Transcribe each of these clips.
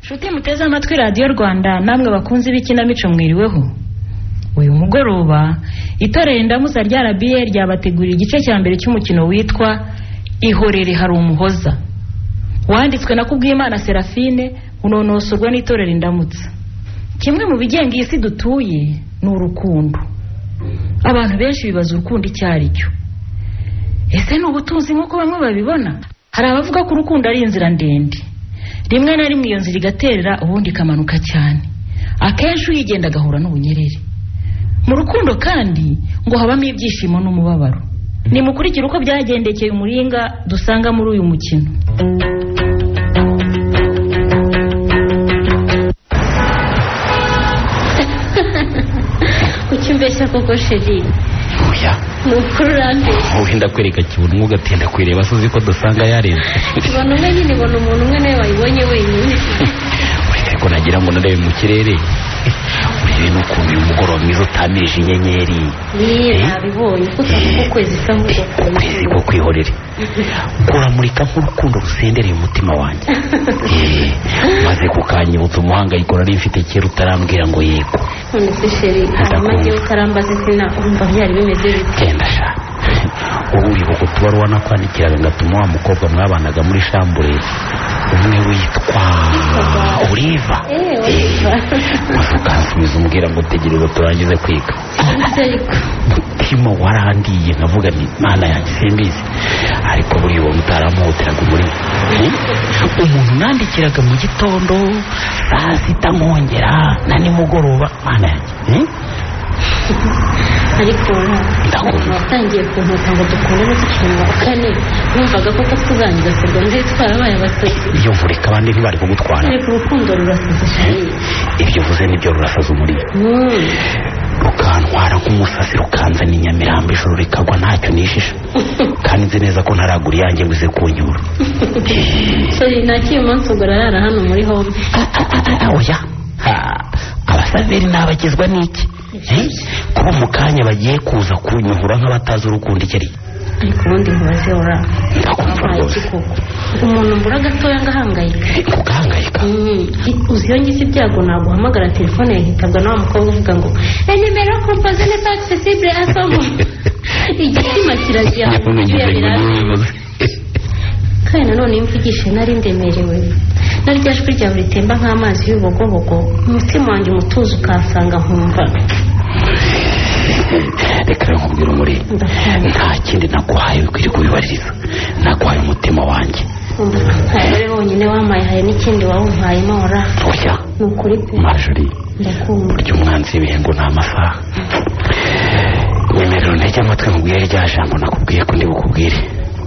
Nshuti muteze amatwi Radio Rwanda namwe bakunze ibikinamico mwiriweho. Uyu mugoroba itorero Indamusa rya RBA ryabategurira igice cya mbere cy'umukino witwa Ihorere hari umuhoza. Wanditswe na Kubwimana Serafine unonosorwa n'itorero Indamutsa. Kimwe mu bigenga isi dutuye ni urukundo. Abantu benshi bibaza urukundo icyari cyo. Ese ni ubutunzi nk'uko bamwe babibona? Hari abavuga ko urukundo ari inzira ndende. Rimwe na rimwe iyo nzira igaterera ubundi ikamanuka cyane. Akenshi uyigenda agahura n'ubunyerere. Mu rukundo kandi ngo habamo ibyishimo n'umubabaro. Ni mukurikira uko byagendekeye umuringa dusanga muri uyu mukino. Ukimbeshya koko sheri. Oya. Nukurande. Uhinda kwereka kibuntu ugatinda kwireba sozi ko dusanga yarenze. Abantu umwe nyine bona umuntu umwe nawe wayibonye wenyine. Uretse ko nagira ngo narebe mu kirere. Uri n'ukuntu uyu mugoroba mwiza utamirije inyenyeri. Nabibonye kuko ukwezi sa ukwezi ko kwihorere. Kuramurika nk'urukundo rusendereye umutima wanjye. Maze kukanyibutsa umuhangayiko nari mfite kera utarambwira ngo yego. None se sheri amaze ukarambaza sina umva byari bimeze bite? Kenda sha. Uri boko tubaruwa nakwandikiraga ngatuma wa mukobwa mwabanaga muri shambure. Umwe witwa Oliva. Ukansubiza umbwira ngo tegereza turangize kwiga. Mutima warandiye nkavuga ni mana yanjye simbizi. Ariko buri uwo mutaramuhoteraga muri umuntu nandikiraga mu gitondo saa sita nkongera na nimugoroba mana yanjye. Ariko watangiye kuntuka ngo dukundane tukiri kane numvaga koko tuzangiza serwa ndetse twarabaye abasazi. Iyo mvurika abandi ntibari kugutwara. Ariko urukundo rurasaza sheri. Ibyo vuze nibyo rurasaza umuri. Rukantwara nk'umusazi rukanza ni Nyamirambo ijoro rikagwa ntacyo nishisha. Kandi nzi neza ko ntaragura yanjye nguze kunyura. Sheri nakiye umunsi ugarara hano muri home. Oya. Abasaveri nabagezwa n'iki? Kuba mu kanya bagiye kuza kunyuhura nk'abatazi urukundo ikeri. Ariko ubundi ntibaze ora. Umuntu mbura gatoya ngahangayika. Ugahangayika? Uzi iyo ngize ibyago naguhamagara telefone yahitabwa na wa mukobwa uvuga ngo nimero composée n'est pas accessible à ce moment. Igitima kiragira. Kandi nanone imvugishe nari ndemerewe. Narya jwi ryawe ritemba nk'amazi y'ubugobogo. Umutima wanjye umutuzo ukasanga nkumva. Reka nkubwira umuri. Nta kindi naguhaye bikwiriye kubibaririza. Naguhaye umutima wanjye. Ari wonyine wamaye n'ikindi wawumpayemo ora. Oya. Nukuri pe. Marjorie. Ndakumva. Burya umwanzi w'ibihengo nta masaha. Nyemerera ntege amatwi nkubwire rya jambo nakubwiye ko ndi bukubwire.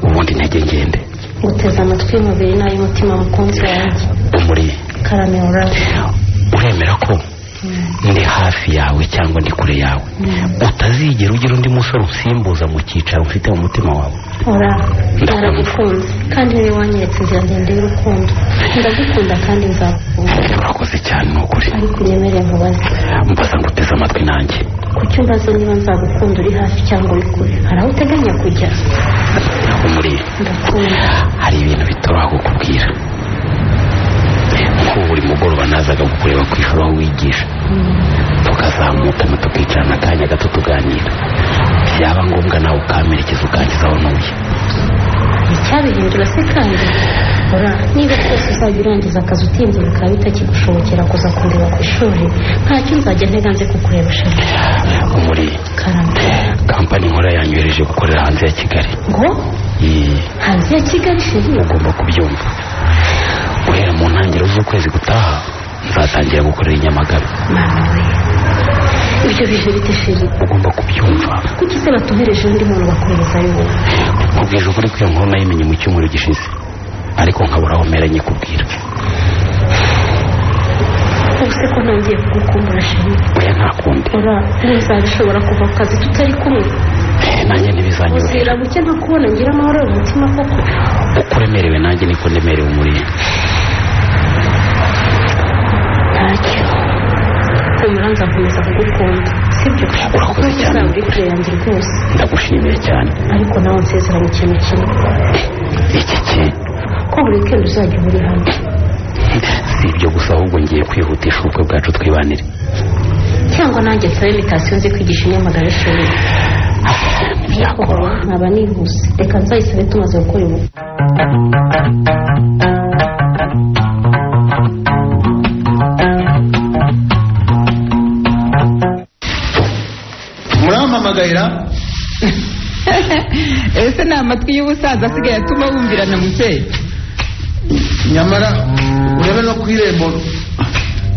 Ubundi ntege ngende. Guteza amatwi y'umubiri n'ay'umutima mukunzi wanjye. Umuri. Karame ora. Uremera ko ndi hafi yawe cyangwa ndi kure yawe utazigera ugira undi musore usimbuza mu cyicaro ufite mu mutima wawe? Ora ndagukunda kandi ni wanyeretse inzira ndende y'urukundo. Ndagukunda kandi nzakunda. Urakoze cyane n'ukuri. Ariko unyemerere nkubaze. Mbaza ngo uteze amatwi nanjye. Kuki umbaza niba nzagukunda uri hafi cyangwa uri kure? Hari aho uteganya kujya? Umuri. Ndakunda. Hari ibintu bitoroha kukubwira. Ko buri mugoroba nazaga kukureba ku ishuri aho wigisha. Tukazamukana tukicarana akanya gato tuganira. Byaba ngombwa nawe ukamerekeza ukangiza aho ntuye. Icyabihindura se kandi? Ora niba twese uzajya urangiza akazi utinze bikaba bitakigushobokera kuza kureba ku ishuri ntacyo nzajya nteganze kukureba sheri. Umuri. Karame. Kampani nkora yanyohereje gukorera hanze ya Kigali. Ngo? Hanze ya Kigali sheri? Ugomba kubyumva. Guhera mu ntangiriro z'ukwezi gutaha nzatangira gukorera i Nyamagabe. Mama we. Ibyo bije bite sheri? Ugomba kubyumva. Kuki se batohereje undi muntu bakoherezayo wowe? Nkubwije ukuri ko iyo nkuru nayimenye mu cyumweru gishize. Ariko nkabura aho meranye kubwira. Ubuse ko ntangiye kugukumbura sheri. Oya ntakundi. Ora ntuzabishobora kuva ku kazi tutari kumwe. Nanjye ntibizanyorohera. Uzira buke ntakubona ngira amahoro mu mutima koko. Uko uremerewe nanjye niko ndemerewe umuri. Ntacyo. Humura nzakomeza kugukunda. Sibyo? Urakoze cyane. Uri kure yanjye rwose. Ndagushimiye cyane. Ariko nawe nsezeranye ikintu kimwe. Iki ki? Ko buri weekend uzajya uri hano. si ibyo gusa ahubwo ngiye kwihutisha ubukwe bwacu twibanire. cyangwa nanjye nsaba imitasiyo nzi kwigisha inyamagara ishuri. Byakora nkaba nihuse, reka nzayisabe tumaze gukora ubukwe. murampamagaira ese ni amatwi y'ubusaza asigaye atuma wumvirana mukeya. nyamara urebe no ku irembo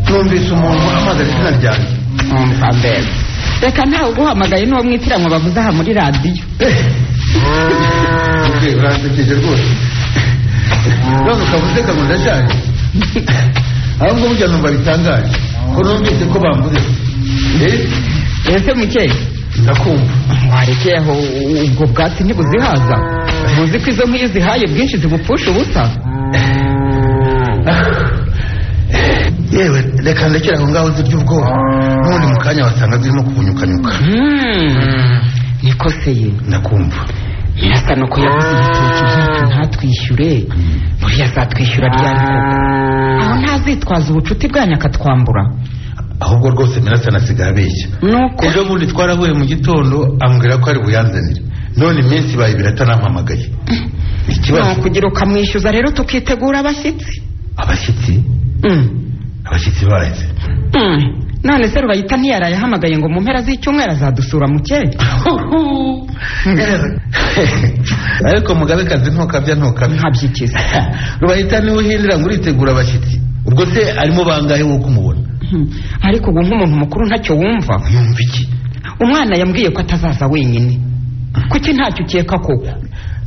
numvise umuntu uhamagara izina ryanjye. umva mbere reka ntawe uguhamagaye n'uwo mwitiranwa bavuze aha muri radiyo. uransekeje rwose none ukavuze ngo ndashaje ahubwo burya numva bitangaje ko numvise ko bambuze. ese mukeya ndakumva warekeye aho ubwo bwatsi ntibuzihaza muzi ko izo nk'iyo zihaye bwinshi zibupfusha ubusa. yewe reka ndekera aho ngaho zirya ubwoba n'ubundi mu kanya wasanga zirimo kubunyukanyuka. niko se ye ndakumva birasa nuko yabuze ibitoki byacu ntatwishyure buriya azatwishyura ryari koko aho ntazitwaza ubucuti bwanyu akatwambura. ahubwo rwose mirasa nasigaye abeshya. nuko ejo bundi twarahuye mu gitondo ambwira ko ari buyanzanire none iminsi ibaye ibiri atanampamagaye. ikibazo kugira ukamwishyuza rero tukitegura abashyitsi. abashyitsi abashyitsi baheze none se Rubayita ntiyaraye ahamagaye ngo mu mpera z'icyumweru azadusura mukeya. ariko mugabekazi ntukabya nkabyikiza Rubayita niwe uhindura ngo uritegura abashyitsi ubwo se arimo bangahe wo kumubona. ariko ubu nk'umuntu mukuru ntacyo wumva. yumva iki? umwana yambwiye ko atazaza wenyine. kuki ntacyo ukeka koko?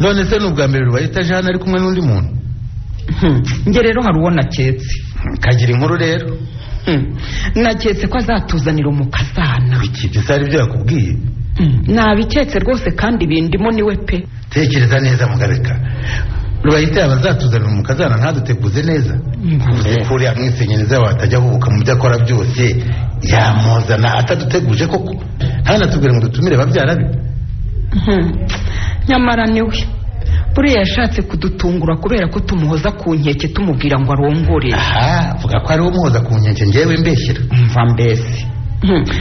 none se ni ubwa mbere Rubayita aje hano ari kumwe n'undi muntu? njye rero hari uwo naketse. kagira inkuru rero. naketse ko azatuzanira umukazana. iki byari byo yakubwiye? nabiketse rwose kandi bindimo niwe pe. tekereza neza mugabeka Rubayita yaba azatuzanira umukazana ntaduteguze neza. kuri amwisenyereza watajya ahubuka mu byo akora byose yamuzana ataduteguje koko ntanatubwire ngo dutumire babyara be. nyamara niwe buriya yashatse kudutungura kubera ko tumuhoza ku nkeke tumubwira ngo arongore. vuga ko ari wo muhoza ku nkeke njyewe mbeshyira. mva mbese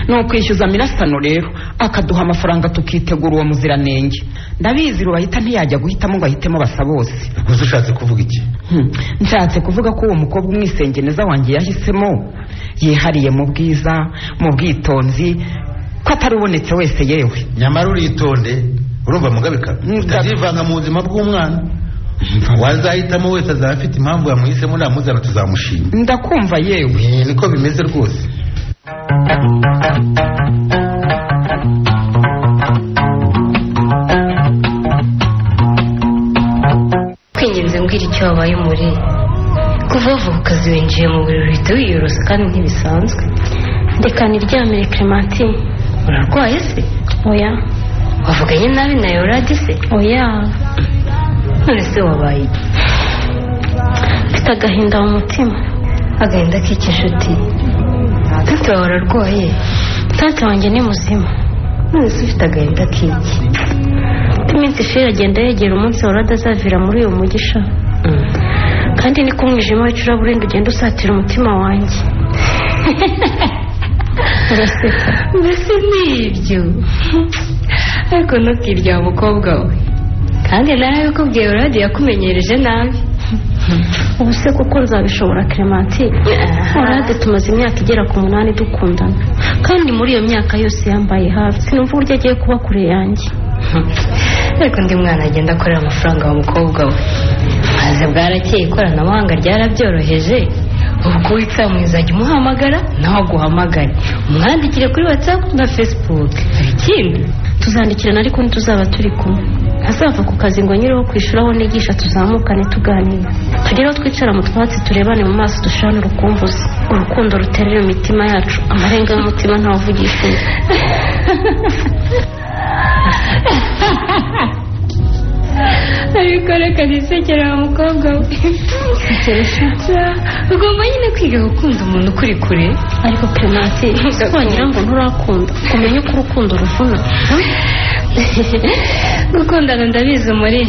ni ukwishyuza mirasano rero akaduha amafaranga tukitegura uwo muziranenge. ndabizi Rubayita ntiyajya guhitamo ngo ahitemo basa bose. gusa ushatse kuvuga iki? nshatse kuvuga ko uwo mukobwa umwisengeneza wanjye yahisemo yihariye mu bwiza mu bwitonzi ko atari ubonetse wese yewe. nyamara uritonde urumva mugabeka utazivanga mu buzima bw'umwana. wazahitamo wese azaba afite impamvu yamuhisemo namuzana tuzamushima. ndakumva yewe. niko bimeze rwose. kwinginze mbwira icyo wabaye muri kuva vuba ukazi winjiye mu buriri uhita wiyorosa kandi ntibisanzwe. reka niryamire Clementine. urarwaye se? oya. wavuganye nabi na Yoradi se? oya. none se wabaye? mfite agahinda mu mutima. agahinda k'inshuti. tante wawe ararwaye? tante wanjye ni muzima. none se ufite agahinda k'iki? iminsi ishira agenda yegera umunsi Yoradi azavira muri uyu mugisha. kandi niko umwijima w'icuraburindi ugenda usatira umutima wanjye. uraseka? mbese nibyo. ariko ntukirya umukobwa we kandi narabikubwiye Yoradi yakumenyereje nabi. ubu se kuko nzabishobora Clementine? Yoradi tumaze imyaka igera ku 8 dukundana kandi muri iyo myaka yose yambaye hafi. sinumva uburyo agiye kuba kure yanjye. ariko undi mwana agenda akorera amafaranga wa mukobwa we maze bwarakeye ikoranabuhanga ryarabyoroheje. ubwo witsamwizajya umuhamagara nawe aguhamagare umwandikire kuri WhatsApp na Facebook. ikindi tuzandikirana ariko ntituzaba turi kumwe. ntazava ku kazi ngo nyiriho kwishura aho nigisha tuzamukane tuganira tugeraho twicara mu twatsi turebane mu maso dushirane urukumbuzi. urukundo ruterera imitima yacu amarenga y'umutima ntawuvugisha undi. ariko reka nisekera wa mukobwa we. ugomba nyine kwiga gukunda umuntu ukuri kure. ariko Clementine wagira ngo nturakunda umenye uko urukundo ruvuna. gukundana ndabizi muri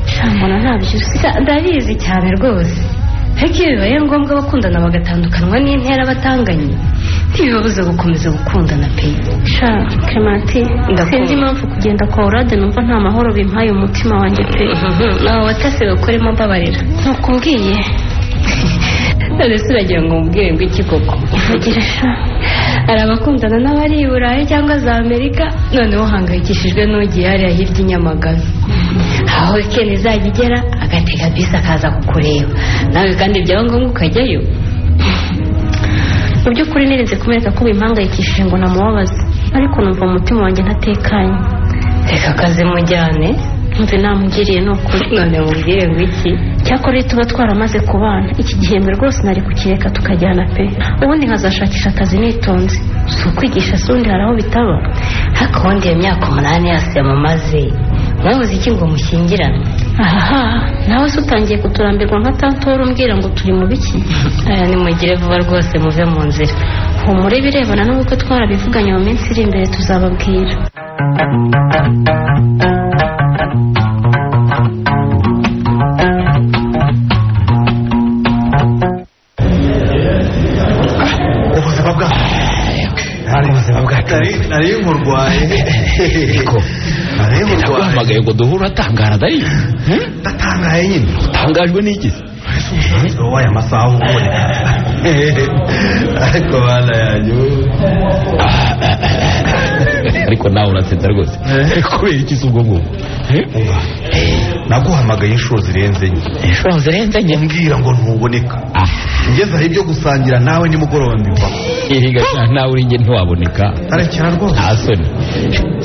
shambona ntabyo uzi. ndabizi cyane rwose ariko iyo bibaye ngombwa abakundana bagatandukanywa n'intera batanganye ntibibabuze gukomeza gukundana pe. sha Clementine sinzi impamvu kugenda kwa Urade numva nta mahoro bimpaye umutima wanjye pe. nawe watase bakoremo mbabarira ntukumbwiye none se uragira ngo mubwire ngo iki koko? ivugire sha. hari abakundana n'abari i Burayi cyangwa za Amerika noneho uhangayikishijwe n'ugiye hariya hirya i Nyamagabe aho weekend izajya igera agatega bisi akaza kukureba nawe kandi byaba ngombwa ukajyayo. mu by'ukuri nirinze kumwereka ko bimpangayikishije ngo namubabaze ariko numva mu mutima wanjye ntatekanye. reka akazi mujyane mve namugiriye ni ukuri. none mubwire ngo iki? cyakora tuba twaramaze kubana iki gihembwe rwose nari kukireka tukajyana pe. ubundi nkazashakisha akazi nitonze si ukwigisha se ubundi hari aho bitaba. ariko ubundi iyo myaka 8 yose yamumaze mwabuze iki ngo mushyingirane? aha nawe se utangiye kuturambirwa nka tantora umbwira ngo turi mu biki? aya nimugire vuba rwose muve mu nzira. humure birebana n'ubukwe twarabivuganye mu minsi iri imbere tuzababwira. ubuzima bwacu nari nkurwaye ariko naguhamagaye ngo duhure atangara dari ndatangaye nyine. utangajwe n'iki? wabaye amasaha uboneka ariko bana yanjye ariko nawe urasetsa rwose kubera iki se ubwo ngubwo? naguhamagaye inshuro zirenze enye umbwira ngo ntuboneka. ngeze aho ibyo gusangira nawe nimugoroba mbivaho. iriga nawe uri nge ntiwaboneka. arekera rwose nta soni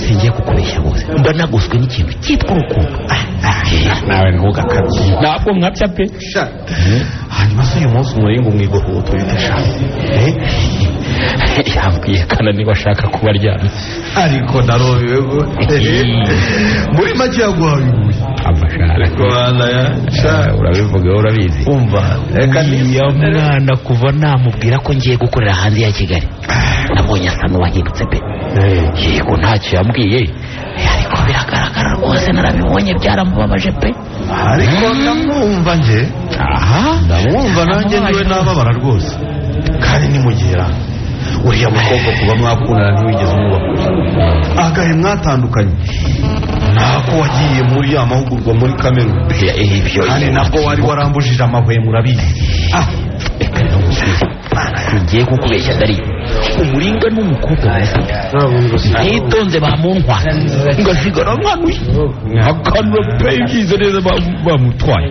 singiye kukubeshya rwose mba naguswe n'ikintu cyitwa urukundo. nawe ntugakabye ntabwo nkabya pe. hanyuma se uyu munsi umuringa umwigoho tubite shasi yambwiye kana niba ashaka kuba aryamye ariko narobewe ngo muri make yaguhaye ibuye amashara urabivuga urabizi. umva reka niyo mwana kuva namubwira ko ngiye gukorera hanze ya Kigali nabonye asa n'uwahindutse pe. yego ntacyo yambwiye ariko biragaragara rwose narabibonye byaramubabaje pe. ariko ndamwumva nge ndamwumva nanjye niwe nababara rwose kandi nimugera uriya mukobwa kuba mwakundana ntiwigeze umwubakuje agahe mwatandukanye nako wagiye muri ya mahugurwa muri Kameruni kandi nabwo wari warambujije amahwemo urabizi. singiye kukubeshya dari umuringa n'umukobwa mwiza ntitonze bamuntwara ngasigara mwanuye akanura pe ibyiza neza bamutwaye.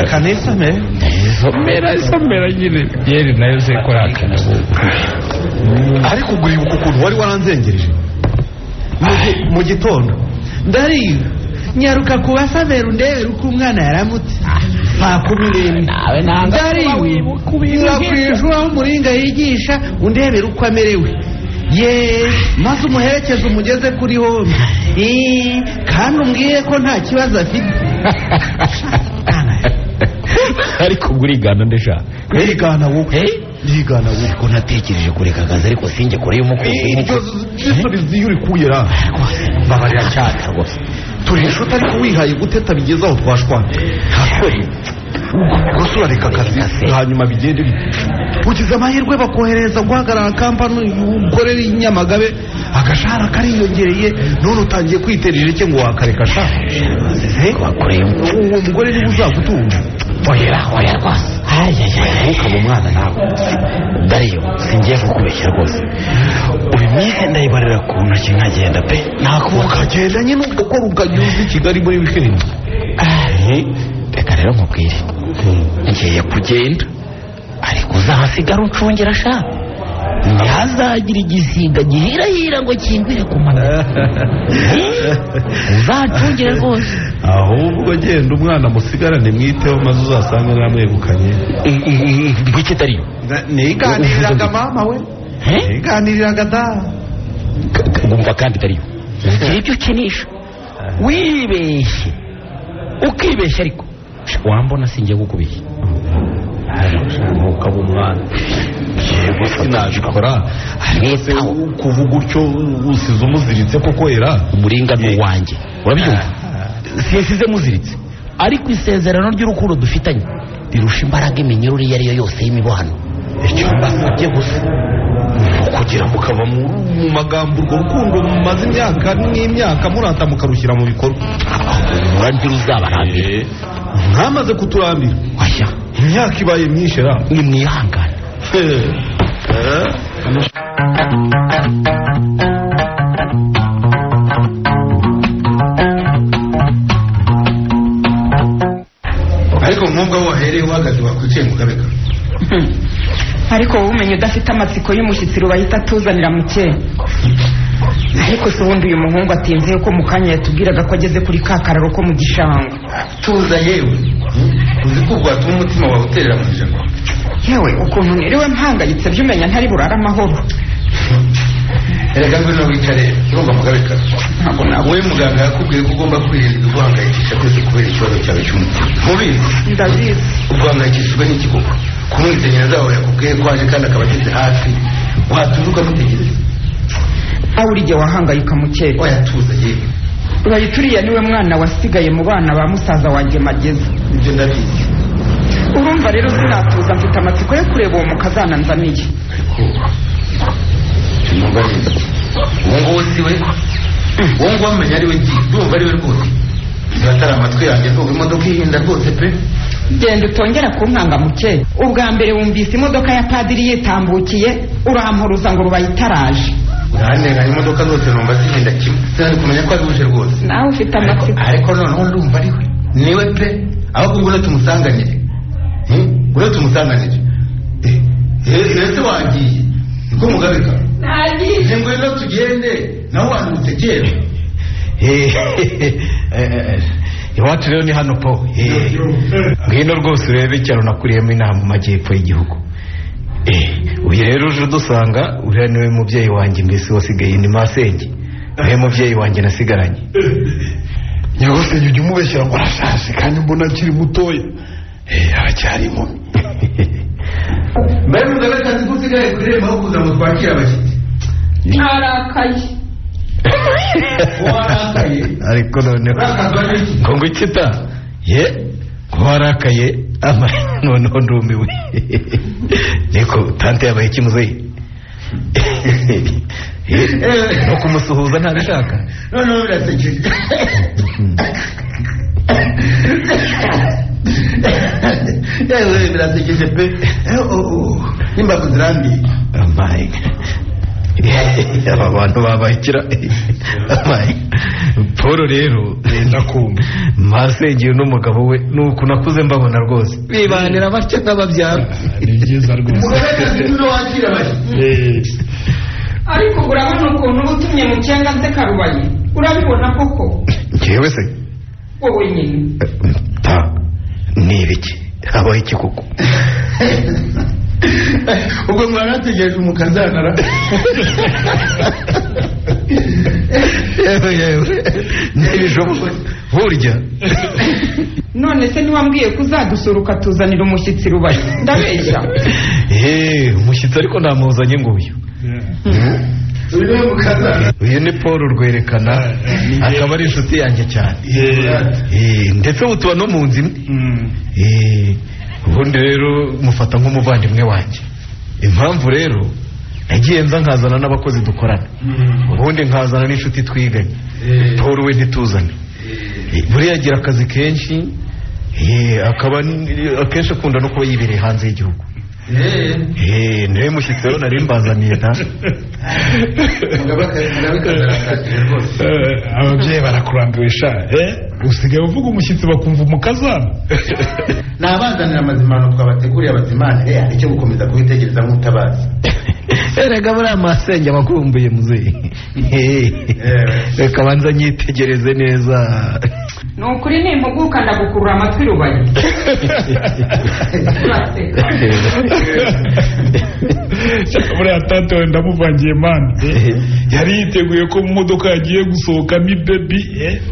akanisomera isomera nyine byeri nayo se kora akanabu. ariko uguribuka ukuntu wari waranzengereje mu gitondo ndarira nyaruka kubasabera undebera uko umwana yaramutse ntakumirembe ndariwe urakwishura aho umuringa yigisha undebera uko amerewe maze umuherekeze umugeze kuri home kandi umbwiye ko nta kibazo afite. ariko urigana ndeshaka urigana wowe yigana wowe ko natekereje kureka akazi ariko sinjye kure y'umukozi ibisubizo iyo uri kuyera babarira cyane rwose turi inshuti ariko wihaye guteta bigeze aho twashwana gusa urareka akazi hanyuma bigende ugize amahirwe bakohereza guhagarara kampani ukorera i Nyamagabe agashahara kariyongereye none utangiye kwiterera iki ngo wakareka shaka uwo mugore niba uzagutunga oya rwose ntukaba umwana nawe dariyo singiye kukubeshya rwose uyu minsi ndayibarira ku ntoki nkagenda pe ukagenda nyine ukora ukajya uza i Kigali muri wikendi. reka rero nkubwire ngiye kugenda ariko uzahasigara uncungira shaka ntihazagira igisiga gihirahira ngo kingwire ku manywa uzacungire rwose ahubwo genda umwana musigarane mwiteho maze uzasanga namwegukanye. ngwiki dariyo niganiriraga mama we niganiriraga da ngumva kandi dariyo ugira ibyo ukinisha wibeshye ukibeshya ariko wambona singiye kukubeshya ukaba umwana yego sinabikora ariko kuvuga utyo usize umuziritse koko era umuringa ni uwanjye urabyumva sinsize muziritse ariko isezerano ry'urukundo dufitanye rirusha imbaraga iminyururu iyo ariyo yose y'imibohano. Icyo mbasabye gusa kugira mukava mu magambo urwo rukundo mumaze imyaka n'imyaka murata mukarushyira mu bikorwa. Murangira uzabarambire mwamaze kuturambira. Oya, imyaka ibaye myinshi ra ni mwihangane. ariko mwumva wahereye uhagaze wakwicaye mu gabeka. ariko wowe umenya udafite amatsiko y'umushyitsi bahita atuzanira Mukeye. ariko se ubundi uyu muhungu atinze ko mu kanya yatubwiraga ko ageze kuri ka kararo ko mu gishanga. tuza yewe uzi ko rwatuma umutima wawe uterera mu ijambo. yewe ukuntu niriwe mpangayitse by'umenya ntari burara amahoro. erega ngwino wicare urumva mu gabeka. ntabwo nabwo wowe muganga yakubwiye ko ugomba kwirinda guhangayikisha kwese kubera ikibazo cyawe cy'umutima. mubizi ndabizi. guhangayikishijwe n'iki koko? kumwitegereza wawe yakubwiye ko aje kandi akaba ageze hafi watuza ukamutegereza. aho uri igihe wahangayika Mukeye. oya tuza yewe urayituriye niwe mwana wasigaye mu bana ba musaza wanjye Mageza. ibyo ndabizi. urumva rero sinatuza mfite amatsiko yo kureba uwo mukazana nzaniye. numva neza uwo nguwo si we. uwo nguwo amenya ari we ngiye ndumva ari we rwose. atari amatwi yanjye ndumva imodoka ihinda rwose pe. genda utongera kunkanga Mukeye. ubwa mbere wumvise imodoka ya padiri yitambukiye urampuruza ngo rubayitaraje. urandenganya imodoka zose numva zihinda kimwe. sinari kumenya ko ari uje rwose. nawe ufite amatsiko. ariko noneho ndumva ari we. niwe pe. ahubwo ngwino tumusanganire. ngwino tumusanganire. ese wagiye niko mugabeka. nagiye. ngwino tugende nawe wandutse kera. iwacu rero ni hano po. ngwino rwose urebe icyaro nakuriyemo inaha mu majyepfo y'igihugu. uyu rero uje udusanga uriya niwe mubyeyi wanjye mbese wasigaye ni masenge. niwe mubyeyi wanjye nasigaranye. nyagosenge ujya umubeshyira ngo arashaje kandi mbona akiri mutoya. aracyari inkumi. mbere mugabeka nzi ko usigaye ku irembo aho kuza ngo twakire abashyitsi. arakaye. warakaye. ariko noneho ngo ngwikita ye ko warakaye noneho ndumiwe. niko tante yabaye ikimuzeyi. no kumusuhuza ntabishaka. noneho birasekeje. yewe birasekeje pe. nimba kuzirambiye. amaye aba bantu babakira. amaye Paul rero ndakumva masengero n'umugabo we nuko nakuze mbabona rwose bibanira batyo nk'ababyara. ni byiza rwose. mugabeka nzi ko wakira abashyitsi. ariko urabona ukuntu uba utumye Mukeye aze karubaye. urabibona koko. njyewe se wowe nyine. ni ibiki habaye iki koko? ubwo mwarategereje umukazanara. yewe ntibishoboka burya. none se ntiwambwiye ko uzadusura ukatuzanira umushyitsi rubaye? ndabeshya. umushyitsi ariko namuzanye ngo uyu. uyu ni Paul Rwerekana akaba ari inshuti yanjye cyane. ndetse ubu tuba no mu nzu imwe. ubundi rero mufata nk'umuvandimwe wanjye. impamvu rero nagiye nza nkazana n'abakozi dukorana. ubundi nkazana n'inshuti twiganye. Paul we ntituzane. buriya agira akazi kenshi. akaba akenshi akunda no kuba yibereye hanze y'igihugu. niwe mushyitsi rero nari mbazaniye nta. ababyeyi barakurambiwe sha. usigaye uvuga umushyitsi bakumva umukazana. nabazanira amazimano twabateguriye abazimane. hari icyo gukomeza kubitegereza nk'utabazi. erega buriya masenge abakumbuye muzeyi. reka banza nyitegereze neza. ni ukuri nimpuguka ndagukurura amatwi rubaye. buriya tante we ndamuvangiye mani. yari yiteguye ko mu modoka yagiye gusohokamo ibebi.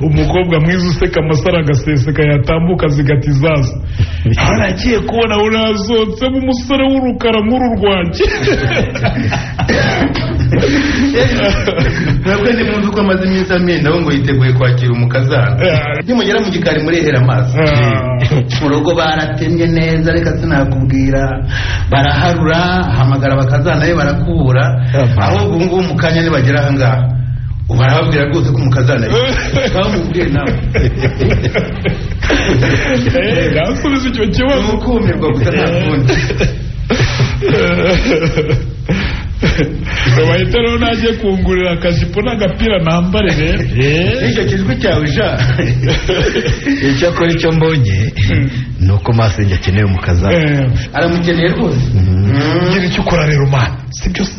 umukobwa mwiza useka amasaro agaseseka yatambuka zigata izaza. aragiye kubona uriya azotsemo umusore w'urukara nk'uru rwanjye. ntabwo ndi muzi ko amaze iminsi amenda ngo yiteguye kwakira umukazana nimugera mu gikari murehera amaso mu rugo baratemye neza reka sinakubwira baraharura hamagara abakazana be barakubura ahubwo ubu ngubu mu kanya nibagera aha ngaha barababwira rwose ko umukazana bamubwiye nawe nasubiza icyo kibazo ukumirwa gusa nta kundi bahita rero najye kungurira akajipo n'agapira nambare rero icyo kijwi cyawe ja icyo akora icyo mbonye ni uko masenge akeneye umukazana aramukeneye rwose ngira icyo ukora rero mana si byose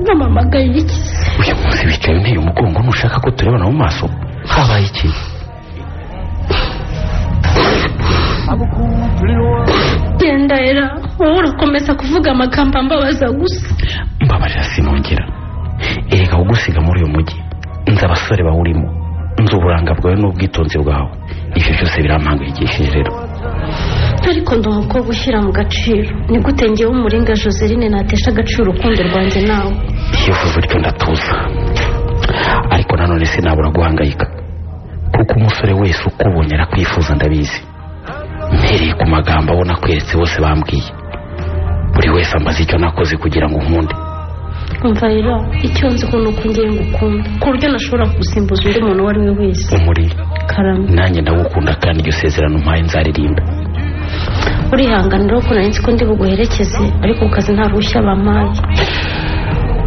namamagaye iki uyu munsi wicaye unteye umugongo ntushaka ko turebana mu maso habaye iki genda era wowe urakomeza kuvuga amagambo ambabaza gusa mbabarira sinongera erega ugusiga muri uyu mujyi nzi abasore bawurimo nzi uburanga bwawe n'ubwitonzi bwawe ibyo byose birampangayikishije rero ariko ndi umukobwa ushyira mu gaciro ni gute ngewe umuringa Joseline natesha agaciro urukundo rwanjye nawe iyo uvuze utyo ndatuza ariko nanone sinabura guhangayika kuko umusore wese ukubonye arakwifuza ndabizi mpereye ku magambo abona kweretse bose bambwiye buri wese ambaza icyo nakoze kugira ngo nkunde umva rero icyo nzi ko nuko ngiye ngukunda ku buryo nashobora kugusimbuza undi muntu uwo ari we wese umuri karame nanjye ndagukunda kandi iryo sezerano mpaye nzaririmba urihanganira ko nari nzi ko ndi buguherekeze ariko ku kazi nta ruhushya bampaye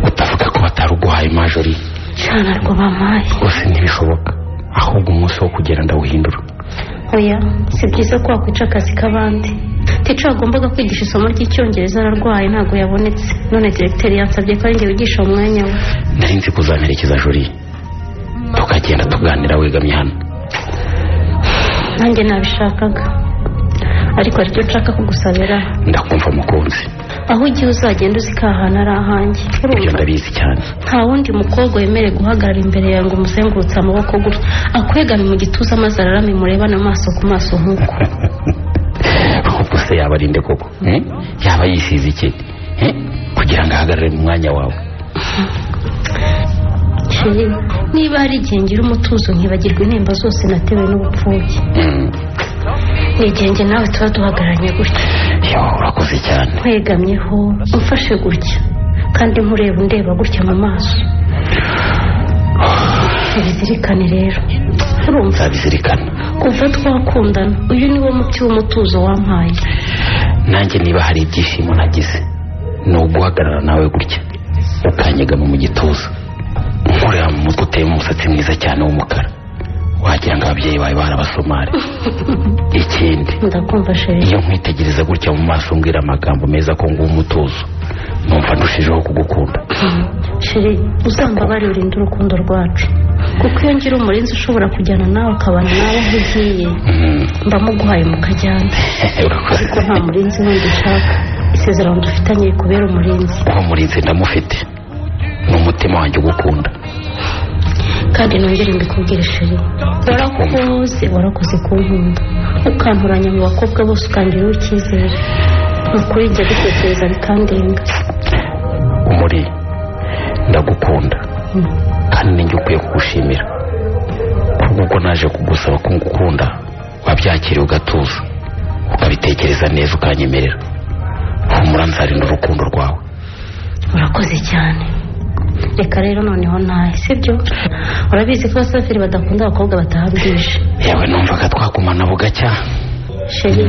utavuga ko bataruguhaye majori cyane ariko bampaye rwose ntibishoboka ahubwo umunsi wo kugera ndawuhindura oya si byiza ko wakwica akazi k'abandi tica wagombaga kwigisha isomo ry'icyongereza ararwaye ntabwo yabonetse none diregiteri yansabye ko ari njye wigisha mu mwanya we nari nzi kuzamperekeza jori tukagenda tuganira wegamye hano nanjye nabishakaga ariko aricyo nshaka kugusabira ndakumva mukunzi aho ugiye uzagenda uzi ko ahantu ari ahanjye ibyo ndabizi cyane nta wundi mukobwa wemerewe guhagarara imbere yawe ngo umuzengurutse amaboko gutya akwegame mu gituza maze ararame murebane amaso ku maso nk'uko ubwo se yaba arinde koko yaba yisize iki kugira ngo ahagarare mu mwanya wawe niba hari igihe ngira umutuzo nkibagirwa intimba zose natewe n'ubupfubyi ni igihe njye nawe tuba duhagararanye gutya urakoze cyane nkwegamyeho umfashe gutya kandi nkureba undeba gutya mu maso ubizirikane rero urumva nzabizirikana kuva twakundana uyu ni wo muti w'umutuzo wampaye nanjye niba hari ibyishimo nagize ni uguhagarara nawe gutya ukanyegama mu gituza nkureba mu mutwe uteyemo umusatsi mwiza cyane w'umukara wagira ngo ababyeyi bawe barabasomari ikindi ndakumva sheri iyo nkwitegereza gutya mu maso umbwira amagambo meza ko nguha umutuzo numva ndushijeho kugukunda sheri uzambabarire urinde urukundo rwacu kuko iyo ngira umurinzi ushobora kujyana nawe akabana nawe aho ugiye mba muguhaye mukajyana ariko nta murinzi wundi nshaka isezerano dufitanye kubera umurinzi uwo murinzi ndamufite ni umutima wanjye ugukunda kandi nongere mbikubwire sheri warakoze kunkunda ukanturanya mu bakobwa bose ukangiraho icyizere ni ukuri njya gutekereza bikandenga umuri ndagukunda kandi ninjye ukwiye kugushimira kuko naje kugusaba ko ngukunda wabyakiriye ugatuza ukabitekereza neza ukanyemerera humura nzarinda urukundo rwawe urakoze cyane reka rero noneho ntahe sibyo urabizi ko abasafiri badakunda abakobwa batahambije yewe numvaga twagumana bugacya sheri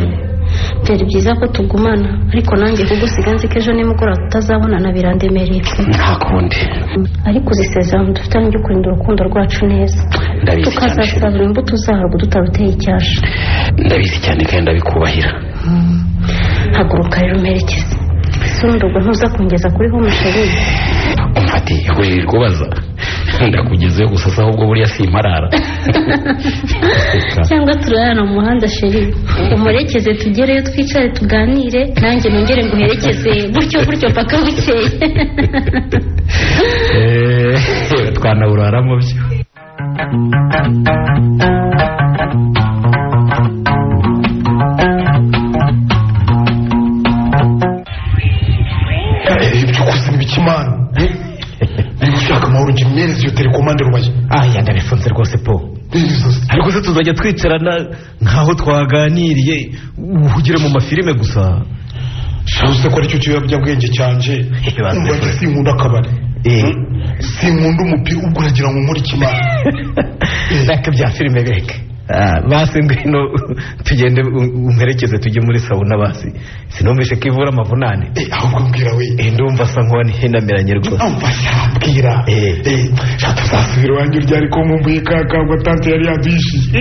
byari byiza ko tugumana ariko nanjye kugusiga nzi ko ejo nimugoroba tutazabonana birandemereye nta kundi ariko uzisezerano dufitanye ryo kurinda urukundo rwacu neza tukazasarura imbuto zaharwa tutaruteye icyasha ndabizi cyane kandi ndabikubahira haguruka rero umperekeze sundugo ntuza kungeza kuri home sheri umfati wirirwa ubaza ndakugezeho gusa se ahubwo buriya simparara cyangwa turarana mu muhanda sheri umurekeze tugereyo twicare tuganire nanjye nongere nguherekeze gutyo paka bukeye twanawuraramo byo. ibyo kuzana ibikimana niba ushaka amahoro jya umwereza iyo telekomande rubaye. Aya ndabifunze rwose po. Ariko se tuzajya twicarana nkaho twaganiriye uhugire mu mafilime gusa. Shabuze ko aricyo kiyobyabwenge cyanje. Umva sinkunda akabari. Sinkunda umupira ubwo uragira ngo nkore ikimana. Reka bya filime bireke. Basi ngwino tugende umperekeze tujye muri sauna basi. Sinomeshe ko ivura amavunane. Ahubwo mbwira we. Ndumva asa nk'uwani hinamiranye rwose. Umva shambwira. Shata zasubira wanjye ryari ko nkumbuye kakagwa tante yari yadishije.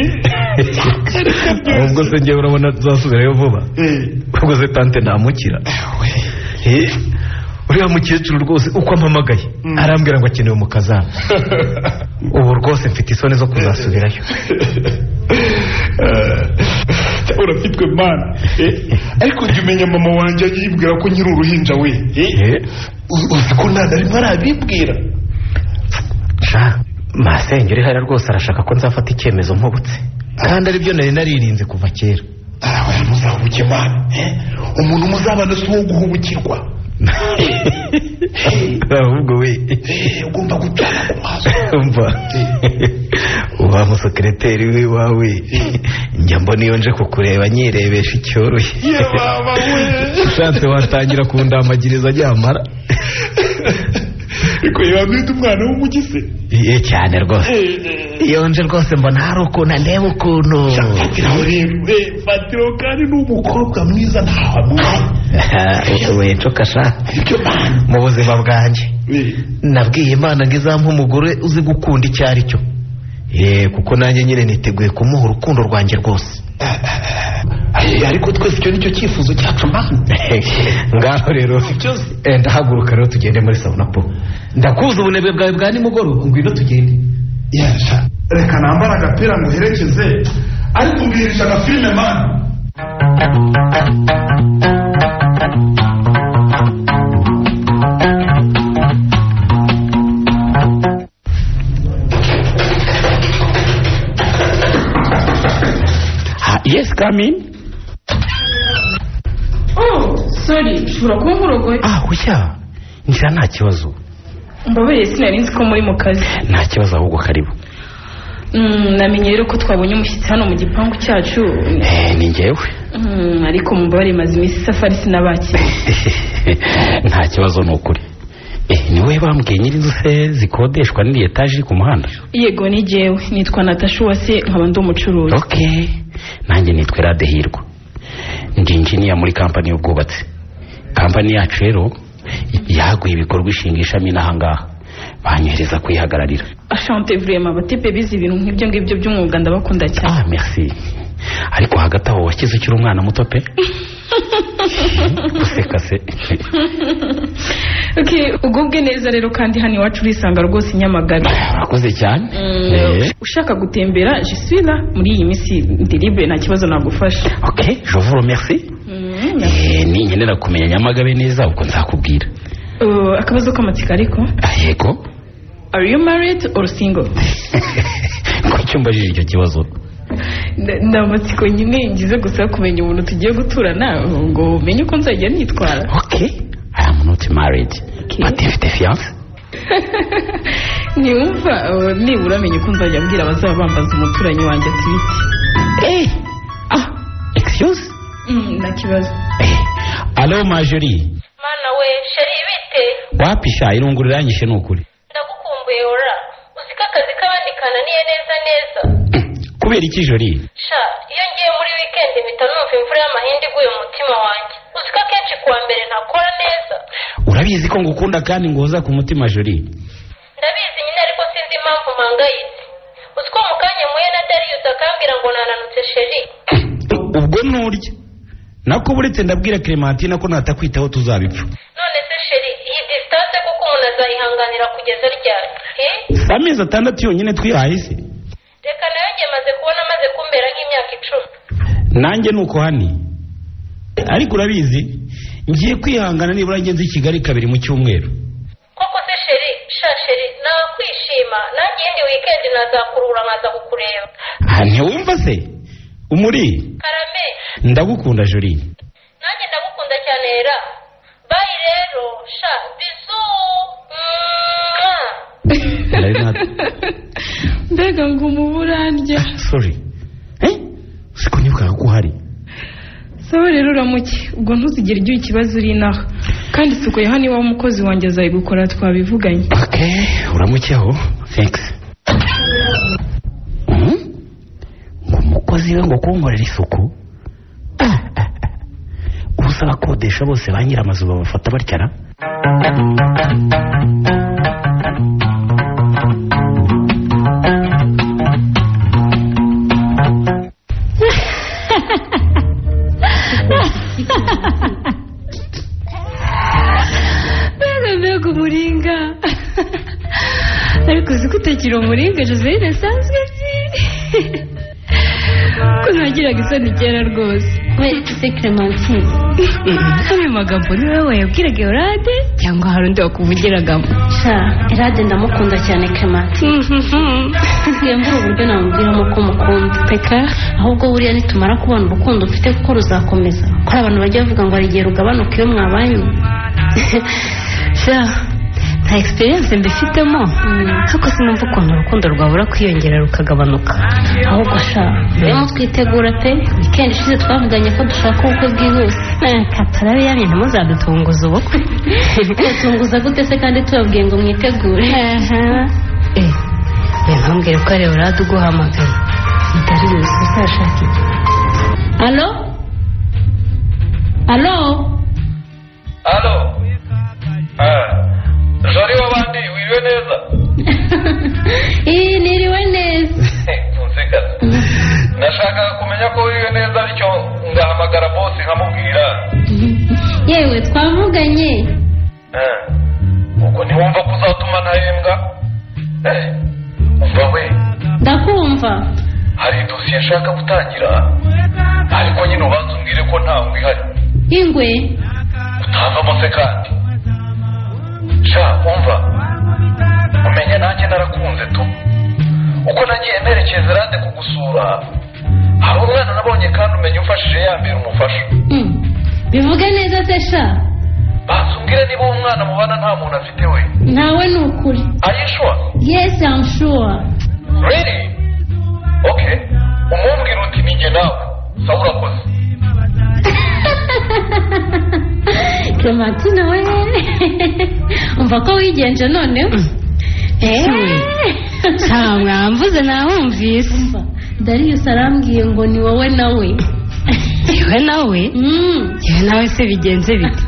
Ubwo se ngewe urabona tuzasubirayo vuba. Ubwo se tante namukira. Uriya mukecuru rwose uko ampamagaye arambwira ngo akeneye umukazana. Ubu rwose mfite isoni zo kuzasubirayo. Urafitwe mana. Ariko jya umenya mama wanjye yibwira ko nkiri uruhinja we. Uzi ko nta na rimwe arabibwira. Masenge uri hariya rwose arashaka ko nzafata icyemezo mpubutse, kandi aribyo nari naririnze kuva kera. Oya muzahubuke mana. Umuntu muzabana si uwo guhubukirwa. Ahubwo we ugomba gutana ku maso. Umva uba musekereteri we wawe njya mbona iyo nje kukureba nyirebesha icyoroshye. Ushatse watangira kundamagiriza ryamara. Ariko yabwita umwana w'umugise. Cyane rwose. Iyo nje rwose mbona hari ukuntu ndeba ukuntu. Fatiro kandi ni umukobwa mwiza ntawe. We cokasha mu buzima bwanjye nabwiye Imana ngo izampa umugore uzi gukunda icyo ari cyo. Kuko nanjye nyine niteguye kumuha urukundo rwanjye rwose. Ariko twese icyo nicyo cyifuzo cyacu mana. Ngaho rero ndahaguruka rero tugende muri sauna po. Ndakuza ubunebwe bwawe bwa nimugoroba ngwino tugende. Yasha reka nambara agapira ngo herekeze ariko mbwirisha agafilime mana. Yes, come in. Oh, sorry, ushobora kuba nkurogoye. Oya, njya nta kibazo. Mbabaye sinari nzi ko muri mu kazi. Nta kibazo ahubwo karibu. Namenye rero ko twabonye umushyitsi hano mu gipangu cyacu. Ni njyewe. Ariko mubabare maze iminsi safari sinabakira. Nta kibazo ni ukuri. Niwe bambwiye nyir'inzu se zikodeshwa n'iri etaje ku muhanda? Yego ni jewe, nitwa Natasha Uwase nkaba ndi umucuruzi. Okay. Nanjye nitwa Radehirwa. Ndi engineer muri kampani y'ubwubatsi. Kampani yacu rero yaguye ibikorwa ishingisha mina hangaha. Banyohereza kwihagararira. Ashante vraiment abatepe bizi ibintu nk'ibyo ngibyo by'umwuga ndabakunda cyane. Merci. Ariko hagati aho wakize ukiri umwana muto pe. Useka se. Okay, ugubwe neza rero kandi hano iwacu urisanga rwose Nyamagabe. Urakoze cyane. Ushaka gutembera je suis là muri iyi minsi ndi libre nta kibazo nagufasha. Okay, je vous remercie. Ni nkenera kumenya Nyamagabe neza uko nzakubwira. Akabazo k'amatsiko ariko. Yego. Are you married or single? Kuki mbajije icyo kibazo? Ndamatsiko nyine ngize gusa kumenya umuntu tugiye guturana ngo umenye uko nzajya nitwara. Okay, I am not married. But if the fiance? Niwumva nibura menye uko nzajya mbwira abazaba bambaza umuturanyi wanjye atwite. Excuse? Nta kibazo. Allo Marjorie. Mana we sheri bite? Wapisha irungu riranyishe nukuri. Ndagukumbuye ora. Uzika akazi kabandi kananiye neza. Kubera iki Jolie? Sha, iyo ngiye muri weekend mpita numva imvura y'amahindi iguye mu mutima wanjye. Uzika kenshi kuwa mbere ntakora neza. Urabizi ko ngukunda kandi ngoza ku mutima Jolie. Ndabizi nyine ariko sinzi impamvu mpangayitse. Uziko mu kanya muye na Darius akambwira ngo nananutse sheri. Ubwo nurya. Nako buretse ndabwira Clementine ko natakwitaho tuzabipfa. None se sheri, iyi distance kuko umuntu azayihanganira kugeza ryari? Amezi 6 yonyine twihaye se. Reka nayo ngiye maze kubona maze kumbera nk'imyaka 10. Nanjye nuko hani. Ariko urabizi ngiye kwihangana nibura ngenze i Kigali 2 mu cyumweru. Koko se sheri, sha sheri nakwishimiye. wishima nanjye iyindi wikendi nazakurura nkaza kukureba. Ntiwumva se umuri Karame ndagukunda Jolie. nanjye ndagukunda cyane era. Bayi rero sha bizu. mbega ngo umuburandya. Sorry siko nibukaga ko uhari. sawa rero uramuke ubwo ntuzigere ugira ikibazo uri inaha kandi isuku ya hano iwawe umukozi wanjye azayigukora twabivuganye. Okay uramukeho thanks. ngo umukozi we ngo kunkorera isuku ubusa abakodesha bose ba nyir'amazu babafata batyara. mbega umuringa ariko uzi ko utakiri umuringa Joseline asanzwe ko ntagiraga isoni kera rwose. kubera iki se Clementine? ayo magambo ni wowe wayabwiraga Eurade cyangwa hari undi wakuvugiragamo? sha Erade ndamukunda cyane Clementine. nsigaye mbura uburyo namubwiramo ko mukunda peka ahubwo buriya nitumara kubona urukundo ufite kuko ruzakomeza ko hari abantu bajya bavuga ngo hari igihe rugabanuka iyo mwabaye. sha nta experience mbifitemo ariko sinumva ukuntu urukundo rwabura kwiyongera rukagabanuka. ahubwo sha rero twitegura pe weekend ishize twavuganye ko dushaka ubukwe bwihuse. katarabe yamye ntimuzadutunguza ubukwe. tutunguza gute se kandi tubabwiye ngo mwitegure? ntambwire ko ari Eurade uguhamagaye. Darius uzashaka iki? Allo? Allo? Allo? Jolie wabandi wiriwe neza? Niriwe neza. Tunsekana. Nashakaga kumenya ko wiriwe neza bityo ngahamagara boss nkamubwira. Yewe twavuganye. Uko ntiwumva ko uzatuma ntahembwa? Umva we. Ndakumva. Hari dosiye nshaka gutangira ariko nyine ubanza umbwire ko nta ngwe ihari. Ingwe? Utavamo se kandi. Sha umva umenye nanjye narakunze tu uko nagiye merekeza Erade kugusura hari umwana nabonye kandi umenye umfashije yambera umufasha. bivuge neza se sha. Basumbwire niba uwo mwana mubana nta muntu afite we. Ntawe ni ukuri. Are you sure? Yes, I'm sure. Really? Okay umumbwira uti ninjye nawe sawa urakoze. Clementine we umva ko wigenje noneho. mwamvuze nawumvise. Darius arambwiye ngo ni wowe nawe. yewe nawe? yewe nawe se bigenze bite?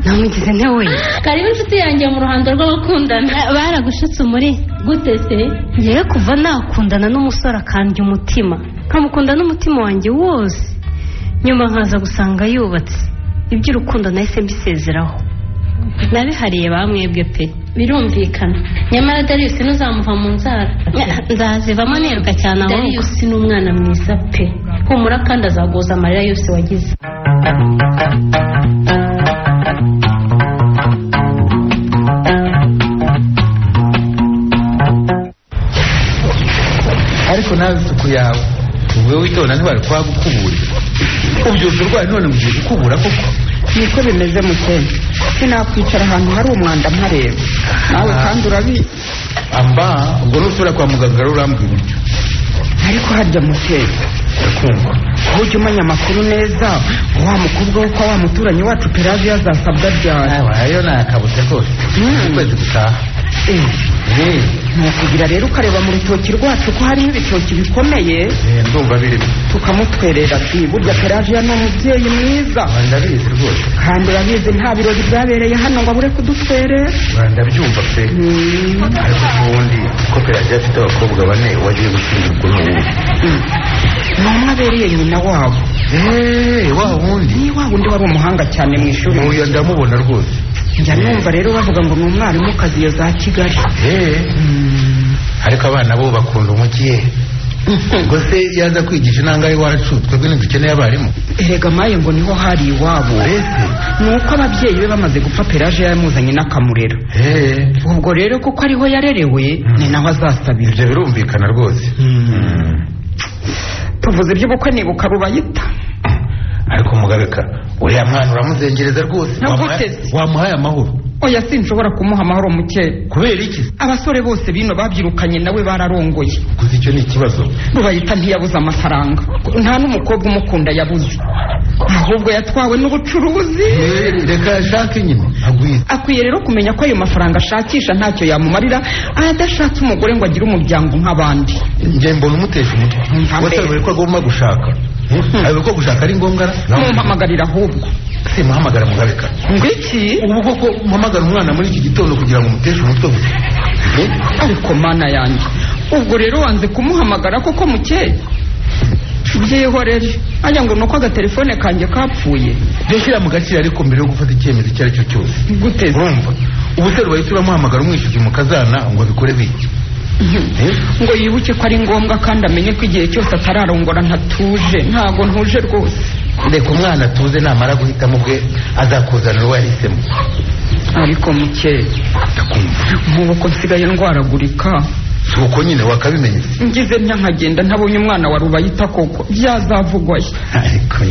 namugize ntewe. karibu inshuti yanjye mu ruhando rw'abakundana. baragushutse umuri gute se? yewe kuva nakundana n'umusore akandya umutima nkamukunda n'umutima wanjye wose nyuma nkaza gusanga yubatse iby'urukundo nahise mbisezeraho. nabihariye bamwebwe pe. birumvikana nyamara Darius ntuzamuva mu nzara. nzazivamo niruka cyane ahubwo. Darius ni umwana mwiza pe humura kandi azagoza amarira yose wagize. ariko nawe isuku yawe wowe witonda ntibari kwa gukuburira ubyuze urwaye none mugiye gukubura koko. niko bimeze mukene sinakwicara ahantu hari umwanda mpareba nawe kandi urabizi. amba ubwo nusubira kwa muganga urambwira utyo. ariko harya mukene kumva aho ujya umenya amakuru neza wa mukobwa wo kwa wa muturanyi wacu Pelagie yazasabwa ryari? ayo nakabutse rwose ukwezi gutaha. ni ukugira rero ukareba mu rutoki rwacu ko harimo ibitoki bikomeye ndumva birimo tukamutwerera ati burya Pelagie ni umubyeyi mwiza. ndabizi rwose kandi urabizi nta birori byabereye hano ngo abure kudutwerera. ndabyumva pe ariko ubundi ko Pelagie afite abakobwa bane wagiye gushyingirwa n'ubu ni umwe abereye nyina wabo. wa wundi ni wa wundi wari umuhanga cyane mu ishuri. uyu ndamubona rwose. njya numva rero bavuga ngo ni umwarimukazi ya za Kigali. ariko abana bo bakunda umujyi ngo se yaza kwigisha inanga y'iwacu twebwe ntidukeneye abarimu. Erega maye ngo niho hari iwabo. Nuko ababyeyi be bamaze gupfa Pelaje yamuzanye n'akamurera. Ubwo rero kuko ariho yarerewe ni naho azasabira. Ibyo birumvikana rwose. Tuvuze iby'ubukwe nibuka Rubayita. Ariko Mugabeka uriya mwana uramuzengereza rwose. Wamuhaye amahoro. Oya sinshobora kumuha amahoro muke. Kubera iki? Abasore bose bino babyirukanye nawe bararongoye. Gusa icyo ni ikibazo. Rubayita ntiyabuze amafaranga, nta n'umukobwa umukunda yabuze, ahubwo yatwawe n'ubucuruzi. Reka ashake nyine akwiye rero kumenya ko ayo mafaranga ashakisha ntacyo yamumarira adashatse umugore ngo agire umuryango nk'abandi. Njye mbona umutesha umutwe. Wese ko agomba gushaka. Ayo ko gushaka ari ngombwa. Mumpamagarira ahubwo. Muhamagara Mugabeka. Ngiki? Ubu koko muhamagara umwana muri iki gitondo kugira ngo umuteshe umutwe gusa. Ariko mana yanjye, ubwo rero wanze kumuhamagara koko muke? Byihorere ajya ngo nuko agatelefone kanjye kapfuye. Deshyira mu gaciro ariko mbere yo gufata icyemezo icyo ari cyo cyose. Gute? Urumva ubu se Rubayita uramuhamagara umwishyuza umukazana ngo bikore biki? Ngo yibuke ko ari ngombwa kandi amenye ko igihe cyose atararongora ntatuje. Ntago ntuje rwose. Reka umwana tuze namara guhitamo bwe azakuzanira uwo yahisemo. Ariko muke nk'ubu ko nsigaye ndwaragurika. Uko nyine wakabimenye. Ngize nkagenda ntabonye umwana wa Rubayita koko byazavugwaye. Ariko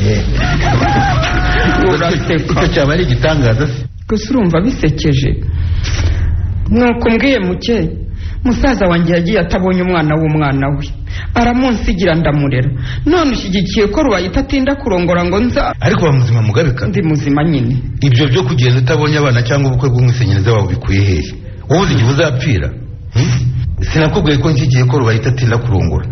icyo cyaba ari igitangaza se. Gusa urumva bisekeje. Nuko mbwiye muke, musaza wanjye yagiye atabonye umwana w'umwana we, aramunsigira ndamurera, none ushyigikiye ko Rubayita atinda kurongora ngo nza. Ariko bamuzima Mugabeka. Ndi muzima nyine. Ibyo byo kugenda utabonye abana cyangwa ubukwe bw'umwisenyereza wawe bikuye hehe? Wowe uzi igihe uzapfira? Sinakubwiye ko nshyigikiye ko Rubayita atinda kurongora,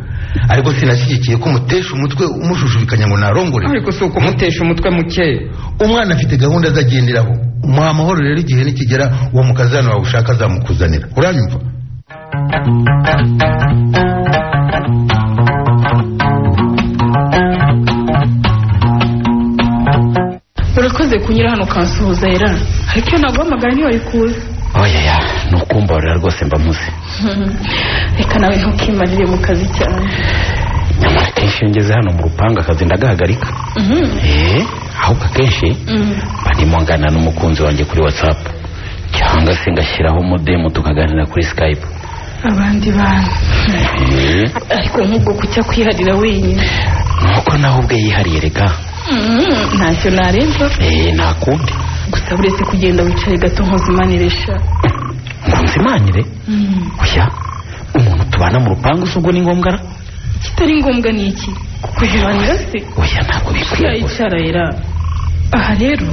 ariko sinashyigikiye ko umutesha umutwe umushushubikanya ngo narongore. Ariko si uko umutesha umutwe muke. Umwana afite gahunda azagenderaho. Muha amahoro rero, igihe nikigera uwo mukazana wawe ushaka azamukuzanira. Uranyumva? Urakoze kunyura hano kansuhuza era, ariko iyo naguhamagara ntiwari kuza. Oya nukumbarira rwose mbamuze. Reka nawe ntukimarire mu kazi cyane. Nyamara kenshi ngeze hano mu rupanga akazi ndagahagarika. Ahubwo akenshi barimo ngana n'umukunzi wanjye kuri WhatsApp cyangwa se ngashyiraho modem tukaganira kuri Skype. Abandi bantu ariko nk'ubwo kucya kwiharira wenyine. Nuko nawe ubwe yihariye reka. Ntacyo narenza. Nakundi. Gusa uretse kugenda wicaye gato nkuzimanire sha. Nkuzimanire? Oya, umuntu tubana mu rupangu ubwo ni ngombwa? Kitari ngombwa ni iki? Kuzimanira se? Oya ntabwo bikwiye. Yicara era. Aha rero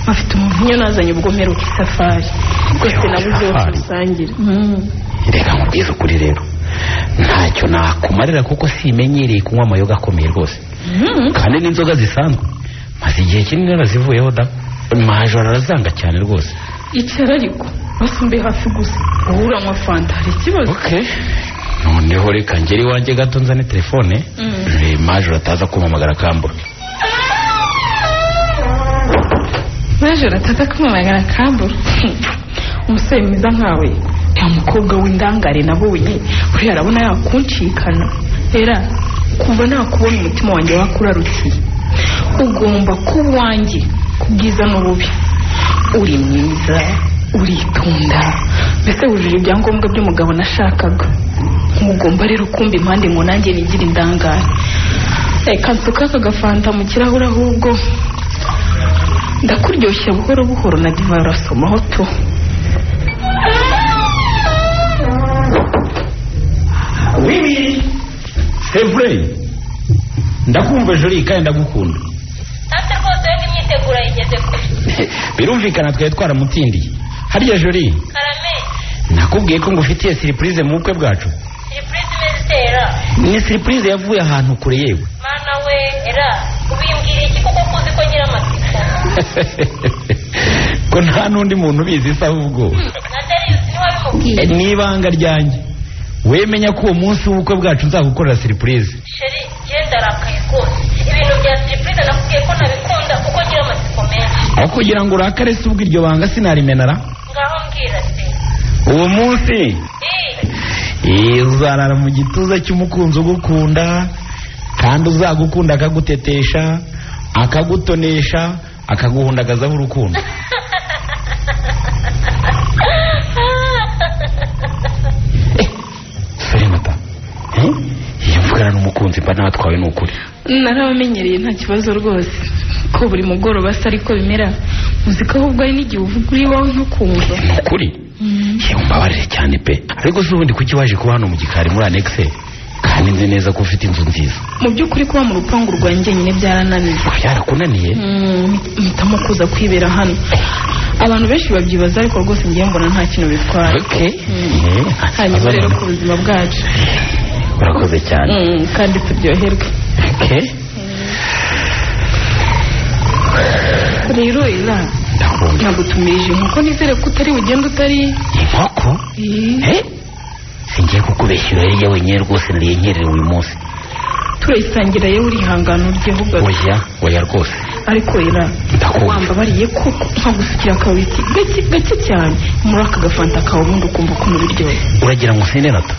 bafite umuntu nazanye ubwo mperuka isafari. Rwose nabuze wo kusangira. Reka nkubwize ukuri rero, ntacyo nakumarira kuko simenyereye kunywa amayoga akomeye rwose. Kandi n'inzoga zisanzwe maze igihe kinini narazivuyeho da. Majoro arazanga cyane rwose. Icara ariko basumbe hafi gusa uranywa fanta hari ikibazo. Okay, noneho reka ngeri wanjye gato nzane telefone. Majoro ataza kumamagara kambura. Majoro ataza kumamagara kambura. Umusore mwiza nkawe, ya mukobwa w'indangare nabonye uri arabona yakuncikana. Era kuva nakubona umutima wanjye wakurarukiye. Ugomba kuba wanjye kubwiza n'ububi. Uri mwiza, uritunda, mbese wujuje ibyangombwa by'umugabo nashakaga. Ugomba rero kumva impande ngo nanjye nigira indangare. Reka nsuka aka gafanta mu kirahure ahubwo ndakuryoshya buhoro buhoro na diva urasomaho tu. Wiwi Sevre, ndakumva Jolie kandi ndagukunda. Ate rwose yo imyitegura igeze kure. Birumvikana twari twaramutindiye. Harya Jolie, Karame, nakubwiye ko ngufitiye surprise mu bukwe bwacu. surprise imezitera. Ni surprise yavuye ahantu kure yewe. Mana we era ubimbwira iki kuko kuzi ko ngira amatsiko. Ko nta n'undi muntu ubizi se ahubwo. Nadarius niwe wabimubwiye. Ni ibanga ryanjye. Wemenya ko uwo munsi w'ubukwe bwacu nzagukorera surprise. Sheri, genda rakaye rwose. Ibintu bya surprise nakubwiye ko nabikunda kuko ngira amatsiko menshi. Aho kugira ngo urakare se ubwo iryo banga sinarimenara. Ngaho mbwira se. Uwo munsi uzarara mu gituza cy'umukunzi ugukunda kandi uzagukunda akagutetesha akagutonesha akaguhundagazaho urukundo. Serenata iyo mvugana n'umukunzi mba natwawe ni ukuri. narabamenyereye nta kibazo rwose ko buri mugoroba se ariko bimera. uzi ko ahubwo ari n'igihe uvuga uri iwawe ntukumva. Ni ukuri yewe mbabarire cyane pe. ariko se ubundi kuki waje kuba hano mu gikari muri anexe kandi nzi neza ko ufite inzu nziza? mu by'ukuri kuba mu rupangu rwanjye nyine byarananiye. Byarakunaniye? mpitamo kuza kwibera hano. abantu benshi babyibaza ariko rwose ngiye mbona nta kintu bitwara. hanyuma rero ku buzima bwacu urakoze cyane kandi turyoherwe. rero ira nagutumirije inkoko nizere ko utari bugende utari. inkoko? singiye kukubeshyura yariya wenyine rwose nariye nkererewe uyu munsi. turayisangira yewe urihangana uryeho gato. oya rwose. ariko ira wambabariye koko nkagusukira akabiti gake cyane muri aka gafanta kawe ubundi ukumva ukuntu biryoshye. uragira ngo Serenata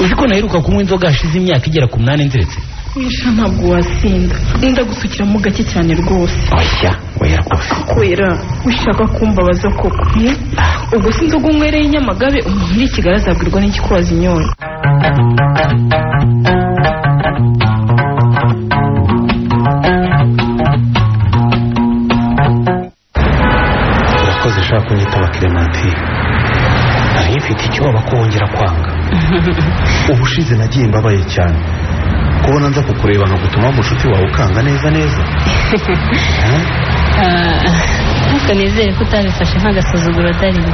uzi ko naheruka kunywa inzoga hashize imyaka igera ku 8 nziretse. wisha ntabwo wasinda ndagusukiramo gake cyane rwose. oya rwose. kwera ushaka kumbabaza koko ubwo si inzoga unywereye inyamagabe umuntu uri Kigali azabwirwa n'iki ko wazinyoye. urakoze shaka kunyitaba Clementine. nari mfite icyoba ko wongera kwanga. ubushize nagiye mbabaye cyane kubona nza kukureba nkagutuma umushuti wawe ukanga neza. nkuko nizere ko utabifashe nk'agasuzuguro Dariyo.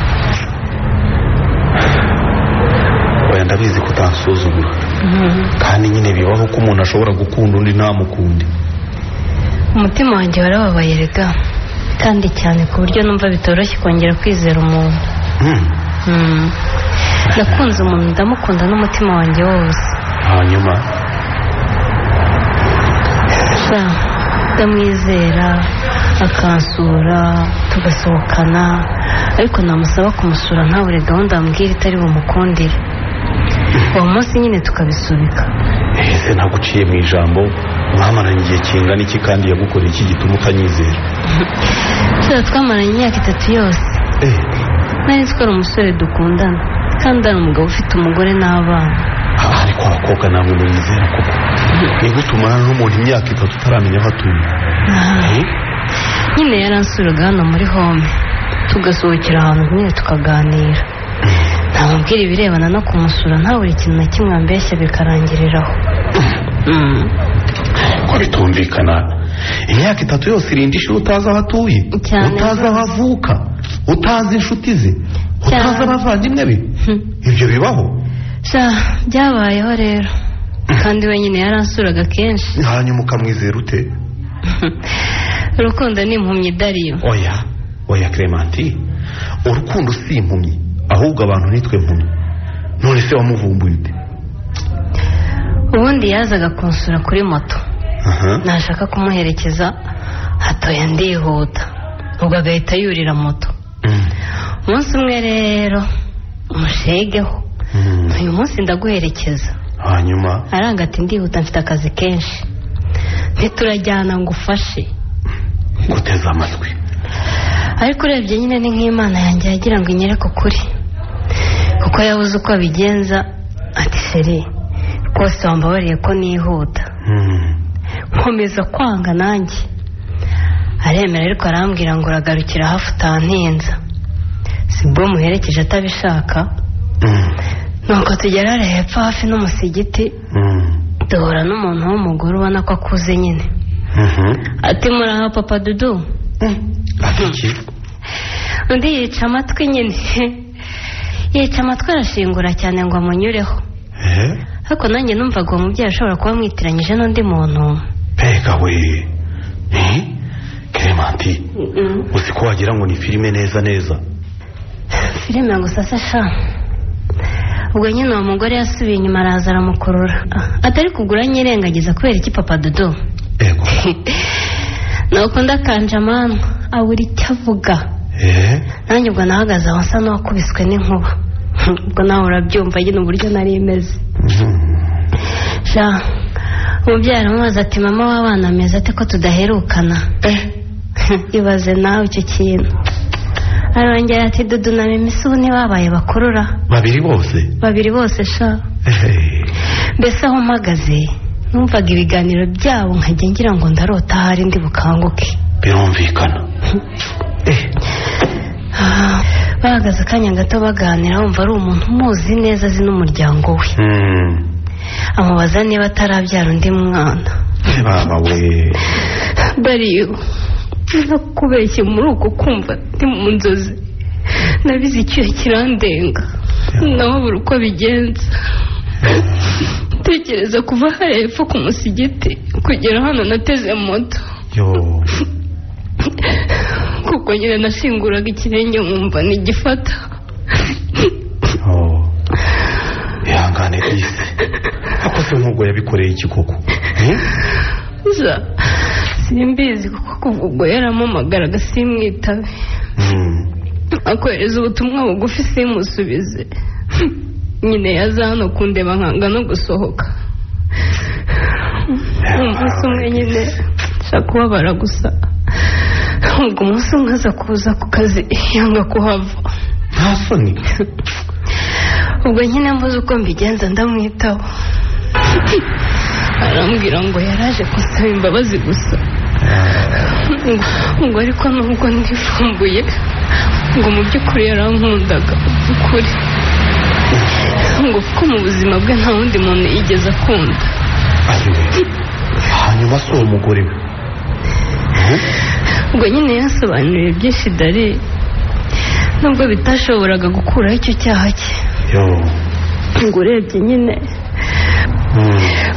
oya ndabizi ko utansuzugura kandi nyine bibaho ko umuntu ashobora gukunda undi ntamukunde. umutima wanjye warababaye rega kandi cyane ku buryo numva bitoroshye kongera kwizera umuntu. nakunze umuntu ndamukunda n'umutima wanjye wose. hanyuma ndamwizera akansura tugasohokana ariko namusaba kumusura ntabure gahunda ambwira itari bumukundire. uwo munsi nyine tukabisubika. ese naguciye mu ijambo mwamaranye igihe kingana iki kandi yagukoreye iki gituma utanyizera? twamaranye imyaka 3 yose. nari nzi ko ari umusore dukundana kandi ari umugabo ufite umugore n'abana. ariko abakobwa namwe muyizera koko? ni gute umarana n'umuntu imyaka 3 utaramenya aho atuye? nyine yaransuraga hano muri home tugasohokera ahantu nyine tukaganira. ntamubwira ibirebana no kumusura nta buri kintu na kimwe ambeshya bikarangiriraho. ko bitumvikana imyaka 3 yose irinda ishuri utazi aho atuye, utazi aho avuka, utazi inshuti ze, utazi abavandimwe be. ibyo bibaho? byabayeho rero kandi wenyine yaransuraga kenshi. hanyuma ukamwizera ute? urukundo ni impumyi Dariyo. oya Clementine, urukundo si impumyi ahubwo abantu nitwe impumyi. none se wamuvumbuye ute? ubundi yazaga kunsura kuri moto. nashaka kumuherekeza hatoya ndihuta ubwo agahita yurira moto. umunsi umwe rero umushegeho uyu munsi ndaguherekeza. hanyuma aranga ati ndihuta mfite akazi kenshi ntiturajyana ngo ufashe. guteza amatwi. ariko urebye nyine ni nk'Imana yanjye yagira ngo inyereke ukuri kuko yabuze uko abigenza. ati Sheri rwose wambabariye ko nihuta. nkomeza kwanga nanjye aremera ariko arambwira ngo uragarukira hafi utantinza. sibwo muherekeje atabishaka. nuko tugera hepfo hafi n'umusigiti duhura n'umuntu w'umugore ubona ko akuze nyine. ati muraho papa Dudu? undi yica amatwi nyine yica amatwi arashingura cyane ngo amunyureho. ariko nanjye numvaga uwo mubyeyi ashobora kuba amwitiranyije n'undi muntu. mbega we Clementine, uzi ko wagira ngo ni filime neza. filime gusa se sha. ubwo nyine uwo mugore yasubiye inyuma araza aramukurura. atari kugura nyirengagiza kubera iki papa Dudu? nuko ndakanje amano abura icyo avuga. nanjye ubwo nahagaze aho nsa n'uwakubiswe n'inkuba ubwo nawe urabyumva nyine uburyo nari imeze sha umubyeyi aramubaza ati mama w'abana ameze ate ko tudaherukana ibaze nawe icyo kintu arongera ati dudu na mimi se ubu ntibabaye bakurura babiri bose sha mbese aho mpagaze numvaga ibiganiro byabo nkajya ngira ngo ndarota ahari ndi bukanguke birumvikana bahagaze akanya gato baganira wumva ari umuntu umuzi neza azi n'umuryango we amubaza niba atarabyara undi mwana baba we dariyo nakubeshye muri uko kumva ndi mu nzozi nabize icyuya kirandenga naho buri uko bigenza tekereza kuva hariya hepfo ku musigiti kugera hano nateze moto kuko nyine nashinguraga ikirenge nkumva ntigifata ihangane isi akoze nk'ubwo yabikoreye iki koko simbizi kuko kuva ubwo yaramamagaraga simwitabe akohereza ubutumwa bugufi simusubize nyine yaza hano kundeba nkanga no gusohoka umunsi umwe nyine nshaka kubabara gusa ubwo umunsi umwe aza kuza ku kazi yanga kuhava nta soni ubwo nyine mbuze uko mbigenza ndamwitaho arambwira ngo yaraje gusaba imbabazi gusa ngo ariko nubwo ndifumbuye ngo mu by'ukuri yarankundaga ukuri ngo kuko mu buzima bwe nta wundi muntu yigeze akunda hanyuma si uwo mugore we ubwo nyine yasobanuriye byinshi dare nubwo bitashoboraga gukuraho icyo cyaha cye ngo urebye nyine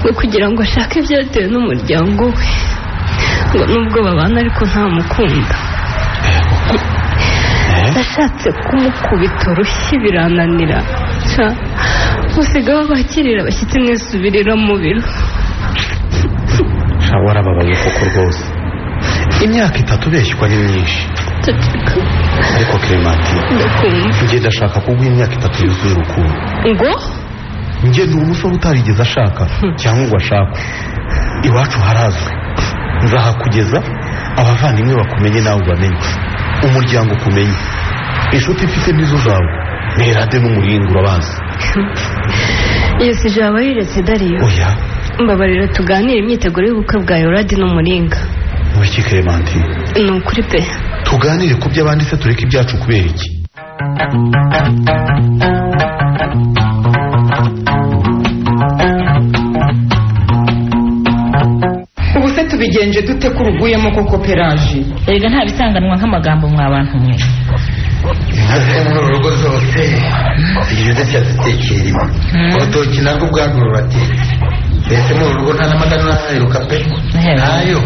ngo kugira ngo ashake ibyatewe n'umuryango we ngo nubwo babana ariko ntamukunda yashatse kumukubita urushyi birananira usigaho bakirira abashyitsi mwisubirira mu biro warababaye koko rwose imyaka 3 ubeshywa ni myinshi ariko Clementine njye ndashaka kuguha imyaka 3 yuzuye urukundo ngo njye ndi umusore utarigeze ashaka cyangwa ngo ashakwe iwacu harazwi nzahakugeza abavandimwe bakumenye nawe ubamenye umuryango ukumenye inshuti mfite nizo zawe nerade n'umuringo urabazi iyo si jaba riretse dariyo oya mbabarira tuganire imyiteguro y'ubukwe bwa Yoradi n'umuringa wiki Clementine ni ukuri pe tuganire ku by'abandi se tureke ibyacu kubera iki ubu se tubigenje dute ko uruguyemo koko Pelaji erega nta bisanganwa nk'amagambo mwa bantu mwe inka zo mu rugo zose zigiye zicyazitekera urutoki narwo ubwarwo ruratetse mbese mu rugo nta n'amata ntaheruka pe ntayo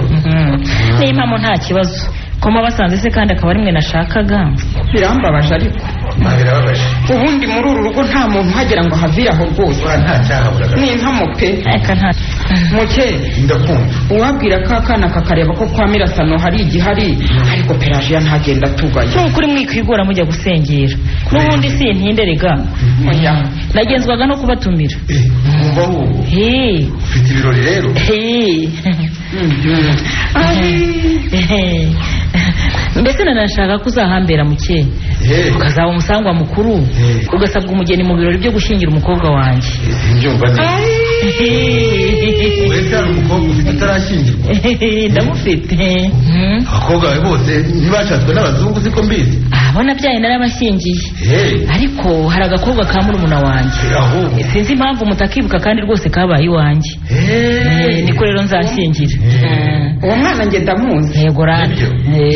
niyo mpamvu nta kibazo koma basanze se kandi akaba ari mwe nashakaga birambabaje ariko birababaje ubundi muri uru rugo nta muntu uhagera ngo havire aho rwose nta cyahaburaga ni impamo pe eka nta muke ndakumva uwabwira ko akana kakareba ko kwa Mirasano hari igihari ariko Pelaji ntagenda atugaye n'ukuri mwikwigora mujya gusengera n'ubundi si intinderega nagenzwaga no kubatumira mwumva ahubwo ufite ibirori rero mbese nanashaka ko uzahambera muke ukazaba umusangwa mukuru ugasabwa umugeni mu birori byo gushyingira umukobwa wanjye simbyumva neza wese hari umukobwa ufite utarashyingirwa ndamufite abakobwa bawe bose ntibashatswe n'abazungu siko mbizi abona byaye narabashyingiye ariko hari agakobwa ka murumuna wanjye sinzi impamvu mutakibuka kandi rwose kabaye iwanjye niko rero nzashyingira uwo mwana njye ndamuzi yego radiyo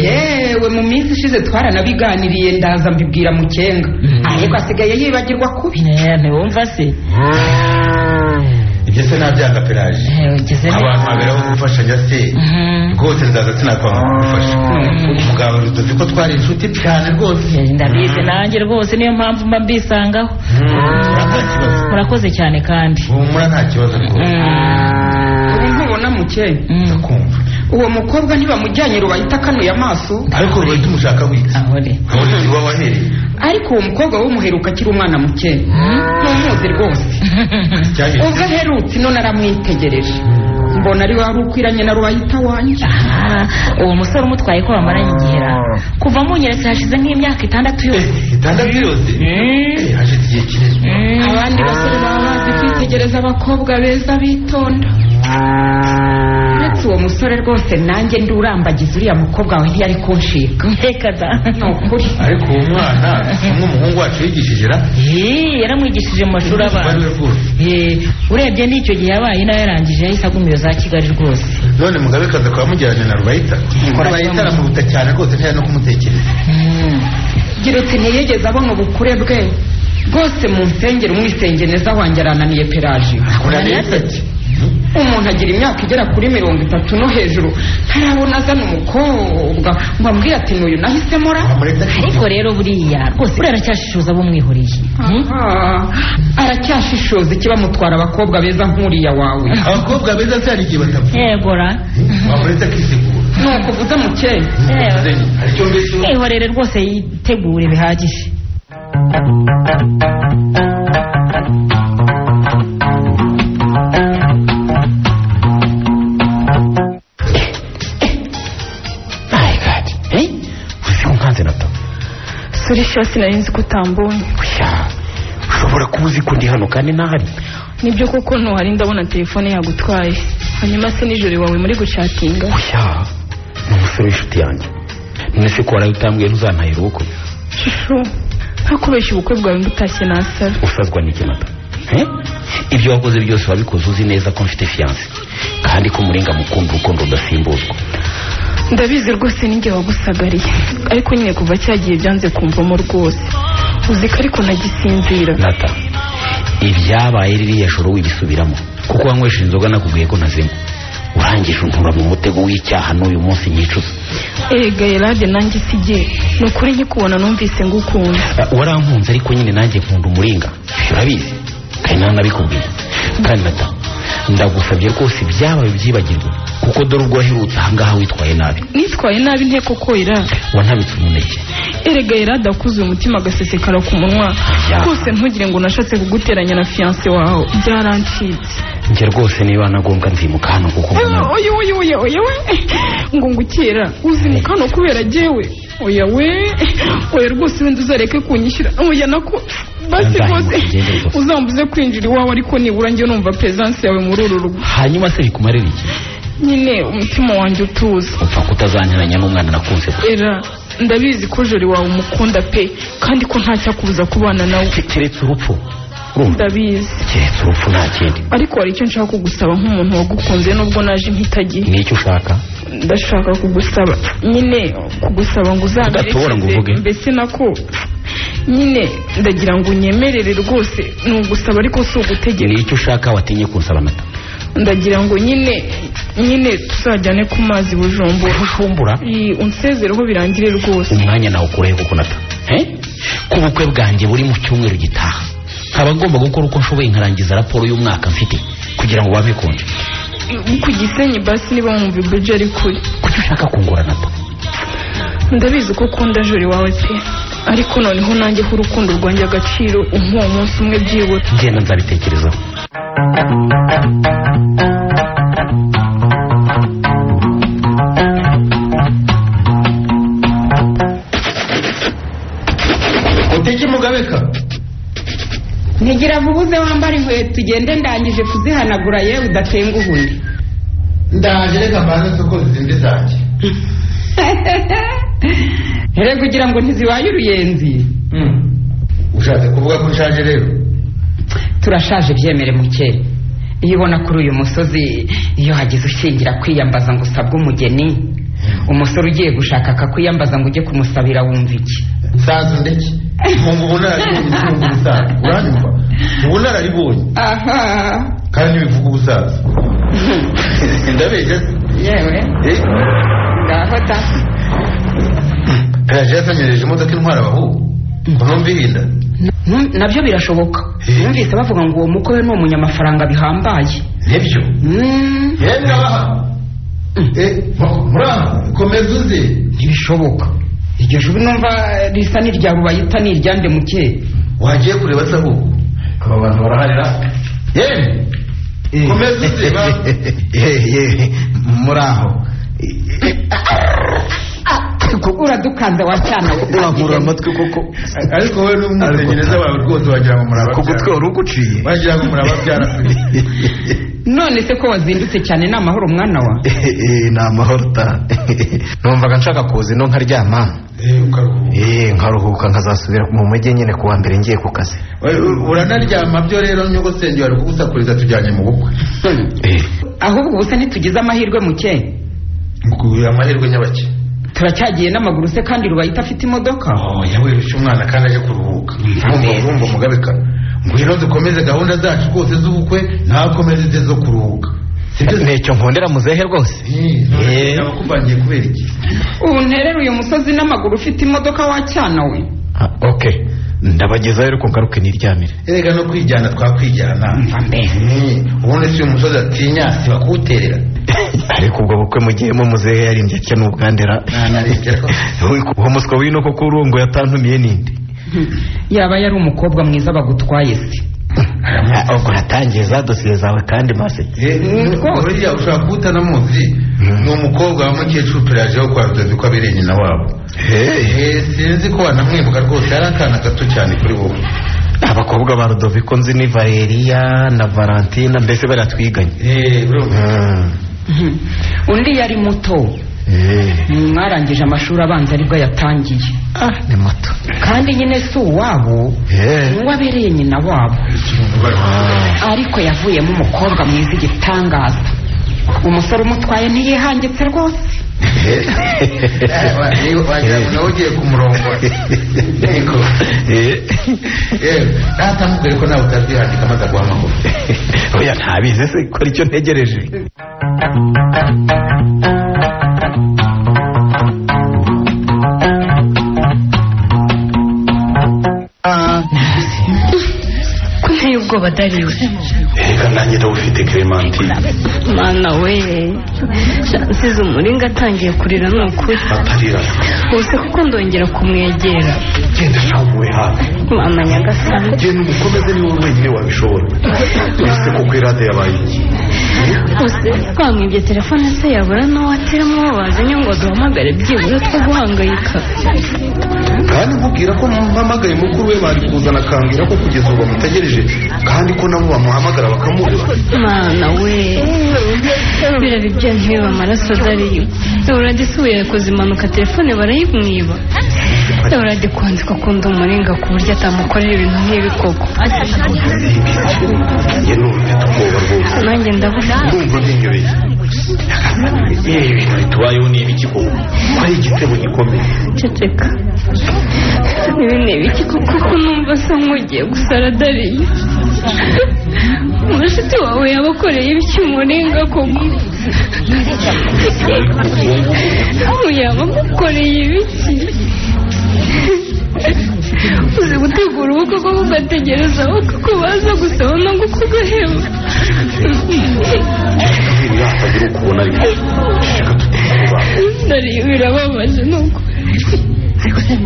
yewe mu minsi ishize twaranabiganiriye ndaza mbibwira Mukenga ariko asigaye yibagirwa kubi ntiwumva se ibyo se nabyanga Pelaji abantu baberaho gufashanya se rwose nzaza sinakwanga kugufasha umugabo tuzi ko twari inshuti cyane rwose ndabizi nanjye rwose niyo mpamvu mba mbisangaho murakoze cyane kandi humura nta kibazo rwose ubu ntubona Muke ndakumva uwo mukobwa ntibamujyanye Rubayita akanuye amaso ariko Rubayita umushaka wita ahore iwa wahereye ariko uwo mukobwa w'umuheruka akiri umwana muke ntumuzi rwose ubwo aherutse none aramwitegereje mbona ari wari ukwiranye na Rubayita wanjye. Uwo musore umutwaye ko bamaranye igihe kuva munyeretse hashize nk'imyaka 6 yose. 6 yose hashize igihe kinini. Abandi basore baba bazi kwitegereza abakobwa beza bitonda. Uwo musore rwose nanjye ndurambagiza uriya mukobwa we ntiyari kunshika. Reka da. Nukuri. Ariko uwo mwana umuhungu wacu yigishije yaramwigishije mu mashuri abanza. Urebye n'icyo gihe yabaye nayo yarangije yahise agumira za Kigali rwose. None Mugabekazi akaba amujyanye na Rubayita. Rubayita aramubuta cyane rwose ntiyari no kumutekereza. Gira uti ntiyigeze abona ubukure bwe rwose mu nsengero umwisengeneza wanjye arananiye Pelagie. Umuntu agira imyaka igera kuri 30 no hejuru ntarabona azana umukobwa ngo ambwire ati n'uyu nahisemo ra. Ariko rero buriya rwose aracyashishoza abo mwihuriye. Aracyashishoza ikibamutwara abakobwa beza nk'uriya wawe. Abakobwa beza cyari igihe batapfa. Yego ra. Wamuretse akisigura. Nuko uvuze mukeye. Aricyo mbese. Ihorere rwose yitegure bihagije. Surisha sinarinzi kutambonye. Ushobora kuba uzi ko ndi hano kandi ntahari. Nibyo koko ntuhari ndabona telefone yagutwaye. Hanyuma se nijoro wawe muri gucatinga. Ni umusore w'inshuti yanjye. Nese ko waraye utambwiye ntuzantahira uko. Shusho ntakubeshya ubukwe bwawe mbutashye nasara. Usazwa n'iki Nata? Ibyo wakoze byose wabikoze uzi neza ko mfite fiance kandi ko murenga mukunda urukundo udasimbuzwa. Ndabizi rwose ninjye wagusagariye ariko nyine kuva cyagiye byanze kumvamo rwose uzika ariko nagisinzira. Nata ibyabaye ririya joro wibisubiramo kuko wanywesha inzoga nakubwiye ko ntazemo urangije untura mu mutego w'icyaha n'uyu munsi nyicuza. Erega Yerade nanjye sijye nukuri nkikubona numvise ngukunda. Warankunze ariko nyine nanjye nkunda umuringa urabizi kandi nanabikubwiye. Kandi Nata ndagusabye rwose ibyabaye byibagirwe kuko dore ubwo waherutse ahangaha witwaye nabi. Nitwaye nabi nteko koira wantabitse umuneke. Erega Yerade akuze umutima gasesekara ku munwa rwose ntugire ngo nashatse kuguteranya na fiance wawe byarancitse. Nje rwose niba nagombwa nzimuka hano kuko oya ngo ngukira uzimuka hano kubera jewe oya rwose wenda uzareke kunyishyura oya nako basi rwose uzambuze kwinjira iwawe ariko nibura njye numva presence yawe muri uru rugo. Hanyuma se bikumarira iki? Nyine umutima wanjye utuza. Upfa kutazanteranya n'umwana nakunze. Ndabizi ko jori wawe umukunda pe kandi ko ntacyakubuza kubana nawe keretse urupfu. Ndabizi keretse urupfu nta kindi. Ariko hari icyo nshaka kugusaba nk'umuntu wagukunze nubwo naje mpitagiye. Ni icyo ushaka? Ndashaka kugusaba nyine kugusaba ngo uzamerekeze mbese nako nyine ndagira ngo unyemerere rwose nugusaba ariko si ugutegeka. Ni icyo ushaka watinye kunsaba Nata? Ndagira ngo nyine tuzajyane ku mazi Bujumbura. Unsezereho birangire rwose. Umwanya nawe ukureho kuko Nata ku bukwe bwanjye buri mu cyumweru gitaha nkaba ngomba gukora uko nshoboye nkarangiza raporo y'umwaka mfite kugira ngo wabikunde. Ku Gisenyi basi niba wumva ibyo ari kuri. Kuki ushaka kungora Nata? Ndabizi ko ukunda jori wawe pe ariko noneho nanjye ho urukundo rwanjye agaciro uwo munsi umwe byibura. Ngenda nzabitekerezaho. Uteke Mugabeka ntigira vubuze wambara inkweto tugende ndangije kuzihanagura yewe udatenguhuye. Ndaje reka mbanze soko zindi zanjye. Here kugira ngo ntiziwaye uruyenzi. Ushatse kuvuga ko ushaje rero? Turashaje byemere mukeye. Iyo ubona kuri uyu musozi iyo hagize ushingira kwiyambaza ngo usabwe umugeni umusore ugiye gushaka akakwiyambaza ngo ujye kumusabira wumva iki? Sazo ndeke mungu bunararibonye mungu busaza uranyumva ubunararibonye kandi bivuga ubusaza ndabeje yewe ngaho ta Pelagie yasanyereje imodoka intwara abahu ntumvirinda nabyo birashoboka. Numvise bavuga ngo uwo mukwe ni umunyamafaranga bihambaye. Nibyo yenda baha muranga komeza uze. Ntibishoboka iryo juru numva risa n'irya Rubayita n'iryande muke. wagiye kureba se ahubwo aba bantu baraharira komeza useba muraho uradukanze wacyana uramura amatwi koko ariko wowe n'umutegereza wawe rwose wagira ngo muraba ku gutwi wari uguciye wagira ngo muraba byarasubiye. none se ko wazindutse cyane ni amahoro mwana wa ni amahoro ta numvaga nshaka kuza ino nkaryama nkaruhuka nkazasubira mu mujyi nyine kuwa mbere ngiye ku kazi. uranaryama byo rero nyogosenge wari kugusakuriza tujyanye mu bukwe. ahubwo ubuse ntitugize amahirwe muke amahirwe nyabake turacyagiye n'amaguru se kandi Rubayita afite imodoka. yawirisha umwana kandi aje kuruhuka. urumva mugabeka ngwino dukomeze gahunda zacu rwose z'ubukwe ntakomeze ize zo kuruhuka. nicyo nkundira muzehe rwose. nabakuvangiye kubera iki ubu nterera uyu musozi n'amaguru ufite imodoka wacyana we. okay ndabagezayo ariko ngaruke niryamire. erega no kwijyana twakwijyana ubundi si umusozi atinya sibakuwuterera. ariko ubwo bukwe mugiyemo muzehe yarimbye atya n'ubwandera uwo muswa w'ino koko urungo yatantumiye ninde yaba yari umukobwa mwiza bagutwaye se. ubwo natangiye za dosiye zawe kandi mase buriya ushobora kuba utanamuzi. ni umukobwa wa mukecuru turajeho kwa Rudovi ko abereye nyina wabo. sinzi ko wanamwibuka rwose yari akana gato cyane kuri wowe. abakobwa ba Rudoviko nzi ni Valeria na Valentina mbese baratwiganye. undi yari muto mwarangije amashuri abanza aribwo yatangiye. ni muto kandi nyine si uwabo ngo abereye nyina wabo. ariko yavuyemo umukobwa mwiza igitangaza. umusore umutwaye ntiyihangitse rwose. wagira ngo nawe ugiye ku murongo. natamubwire ko nawe utazihangika maze aguha amahoro. oya ntabizi se ko aricyo ntegereje. kunteye ubwoba dariwe. reka nanjye ndawufite Clementine. mana we nsize umuringa atangiye kurira ni ukuri. atarira ubuse kuko ndongera kumwegera. genda shabuwe hafi. mana nyagasani genda umukomeze ni wowe wenyine wabishobora. ese koko irade yabaye iki ubuse twamwibye telefone se yabura n'uwo ateramo wazanye ngo duhamagare byibura two guhangayika. kandi nkubwira ko mpamagaye mukuru we bari kuzana akambwira ko kugeza ubu bamutegereje kandi ko nabo bamuhamagara bakamubura. mana we biraba ibyo ntibiba amaraso dariyo. uradisubiye yakoze impanuka telefone barayimwiba. urade kwandika akunda umuringa ku buryo atamukorera ibintu nk'ibi koko. njye n'ubu mfite ubwoba rwose. nanjye ndabona ndumva binyobeye. ibintu bitubayeho ni ibiki koko ko ari igitego gikomeye. ceceka ibi ni ibiki kuko numva asa nk'ugiye gusara dariyo. umushuti wawe yabakoreye ibiki umuringa koko. yaba amukoreye ibiki. uzi gutegura ubukwe bwo kugategereza kuko baza gusaba no kugaheba. hatagira ukubona ariko dariyo birababaje nuko.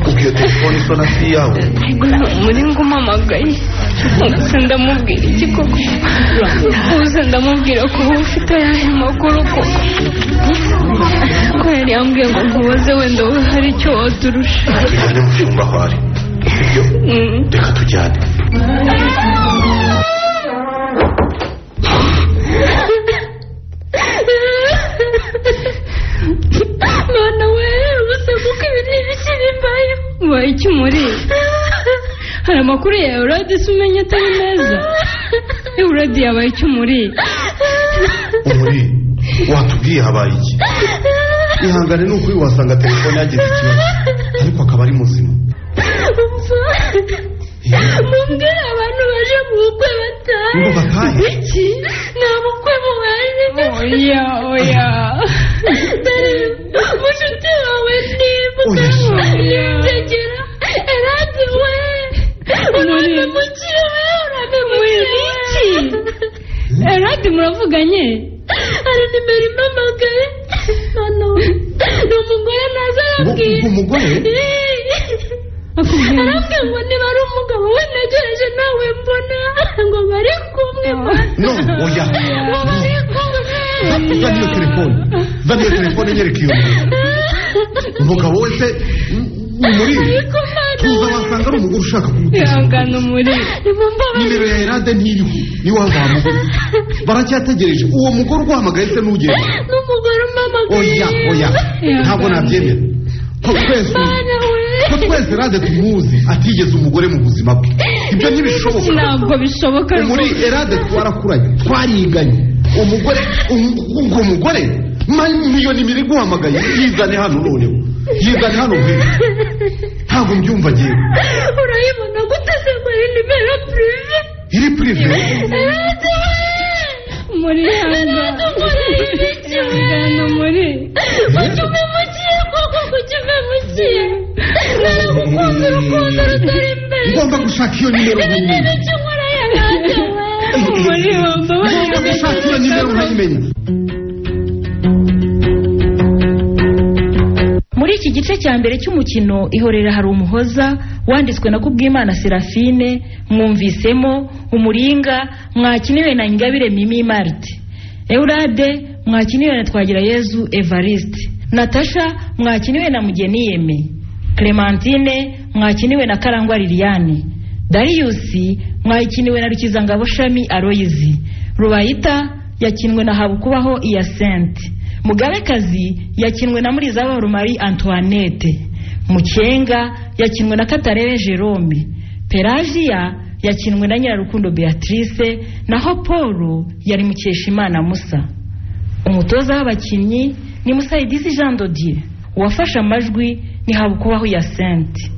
ubwo telefone isona si yawe. umuringa umamagaye gusa ndamubwira iki koko. gusa ndamubwira ko wowe ufite ayahe makuru koko. ko yari yambwiye ngo nkubaze wenda wowe hari icyo waturusha. tujyane mu cyumba aho ari sibyo. reka tujyane. mwana we ubuse kuko ibi ni ibiki bimbayeho. ubaye iki muri hari amakuru ya Eurade se umenya atari meza. Eurade yabaye iki muri watubwiye habaye iki. ihangane ni ukuri wasanga telefone yagize ikibazo ariko akaba ari muzima. mumbwire abantu baje mu bukwe batahe. iki nta bukwe bubaye. oya mushuti wawe nibuka ntegera Eurade we urane mukiwe urane iki. Eurade muravuganye. hari nimero impamagaye. ni umugore naza arambwira umugore arambwira ngo niba ari umugabo we ntegereje nawe mbona ngo bari kumwe no oya bari kumwe zana iyo telefone nyereka iyo umugabo wese muri tuza wasanga ari umugore ushaka ihangana muri nimero ya Erade ntiriho ni wavamugore baracyategereje uwo mugore uguhamagaye se n'ugenda n'umugore umamagaye oya ntabwo nabyemera ko twese Erade tumuzi atigeze umugore mu buzima bwe ibyo ntibishoboka ntabwo bishoboka muri Erade twarakuranye twariganye umugore ubwo mugore miliyoni ibiri guhamagaye yizane hano noneho yizane hano nk'iyo ntabwo mbyumva agiye urayibona gute se ngo iyi nimero purive iri purive muri hanga muri kuki umemukiye koko kuki umemukiye naragukunze urukundo rutari imbere ngomba gushaka iyo nimero nk'imwe icyo nkora Erade muri wamba ngomba gushaka iyo nimero nkayimenya. Muri iki gice cya mbere cy'umukino ihorera hari umuhoza wanditswe na Kubwimana Serafine, mwumvisemo umuringa mwakiniwe na Ingabire Mimi Marti, Eurade mwakiniwe na Twagirayezu Evariste, Natasha mwakiniwe na Mugeni Yeme, Clementine mwakiniwe na Karangwa Liliane, Darius mwakiniwe na Rukizangabo Shami Aloyizi, Rubayita yakinwe na Habukubaho Iyasente, Mugabekazi yakinwe na Murizaboro Marie Antoinette, Mukenga yakinwe na Katarebe Jerome, Pelagia yakinwe na Nyirarukundo Beatrice, naho Paul yari Mukeshimana Musa. Umutoza w'abakinnyi ni Musaidizi Jean Dodier, uwafashe amajwi ni Habukubaho Iyasente.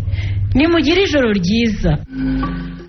Nimugire ijoro ryiza.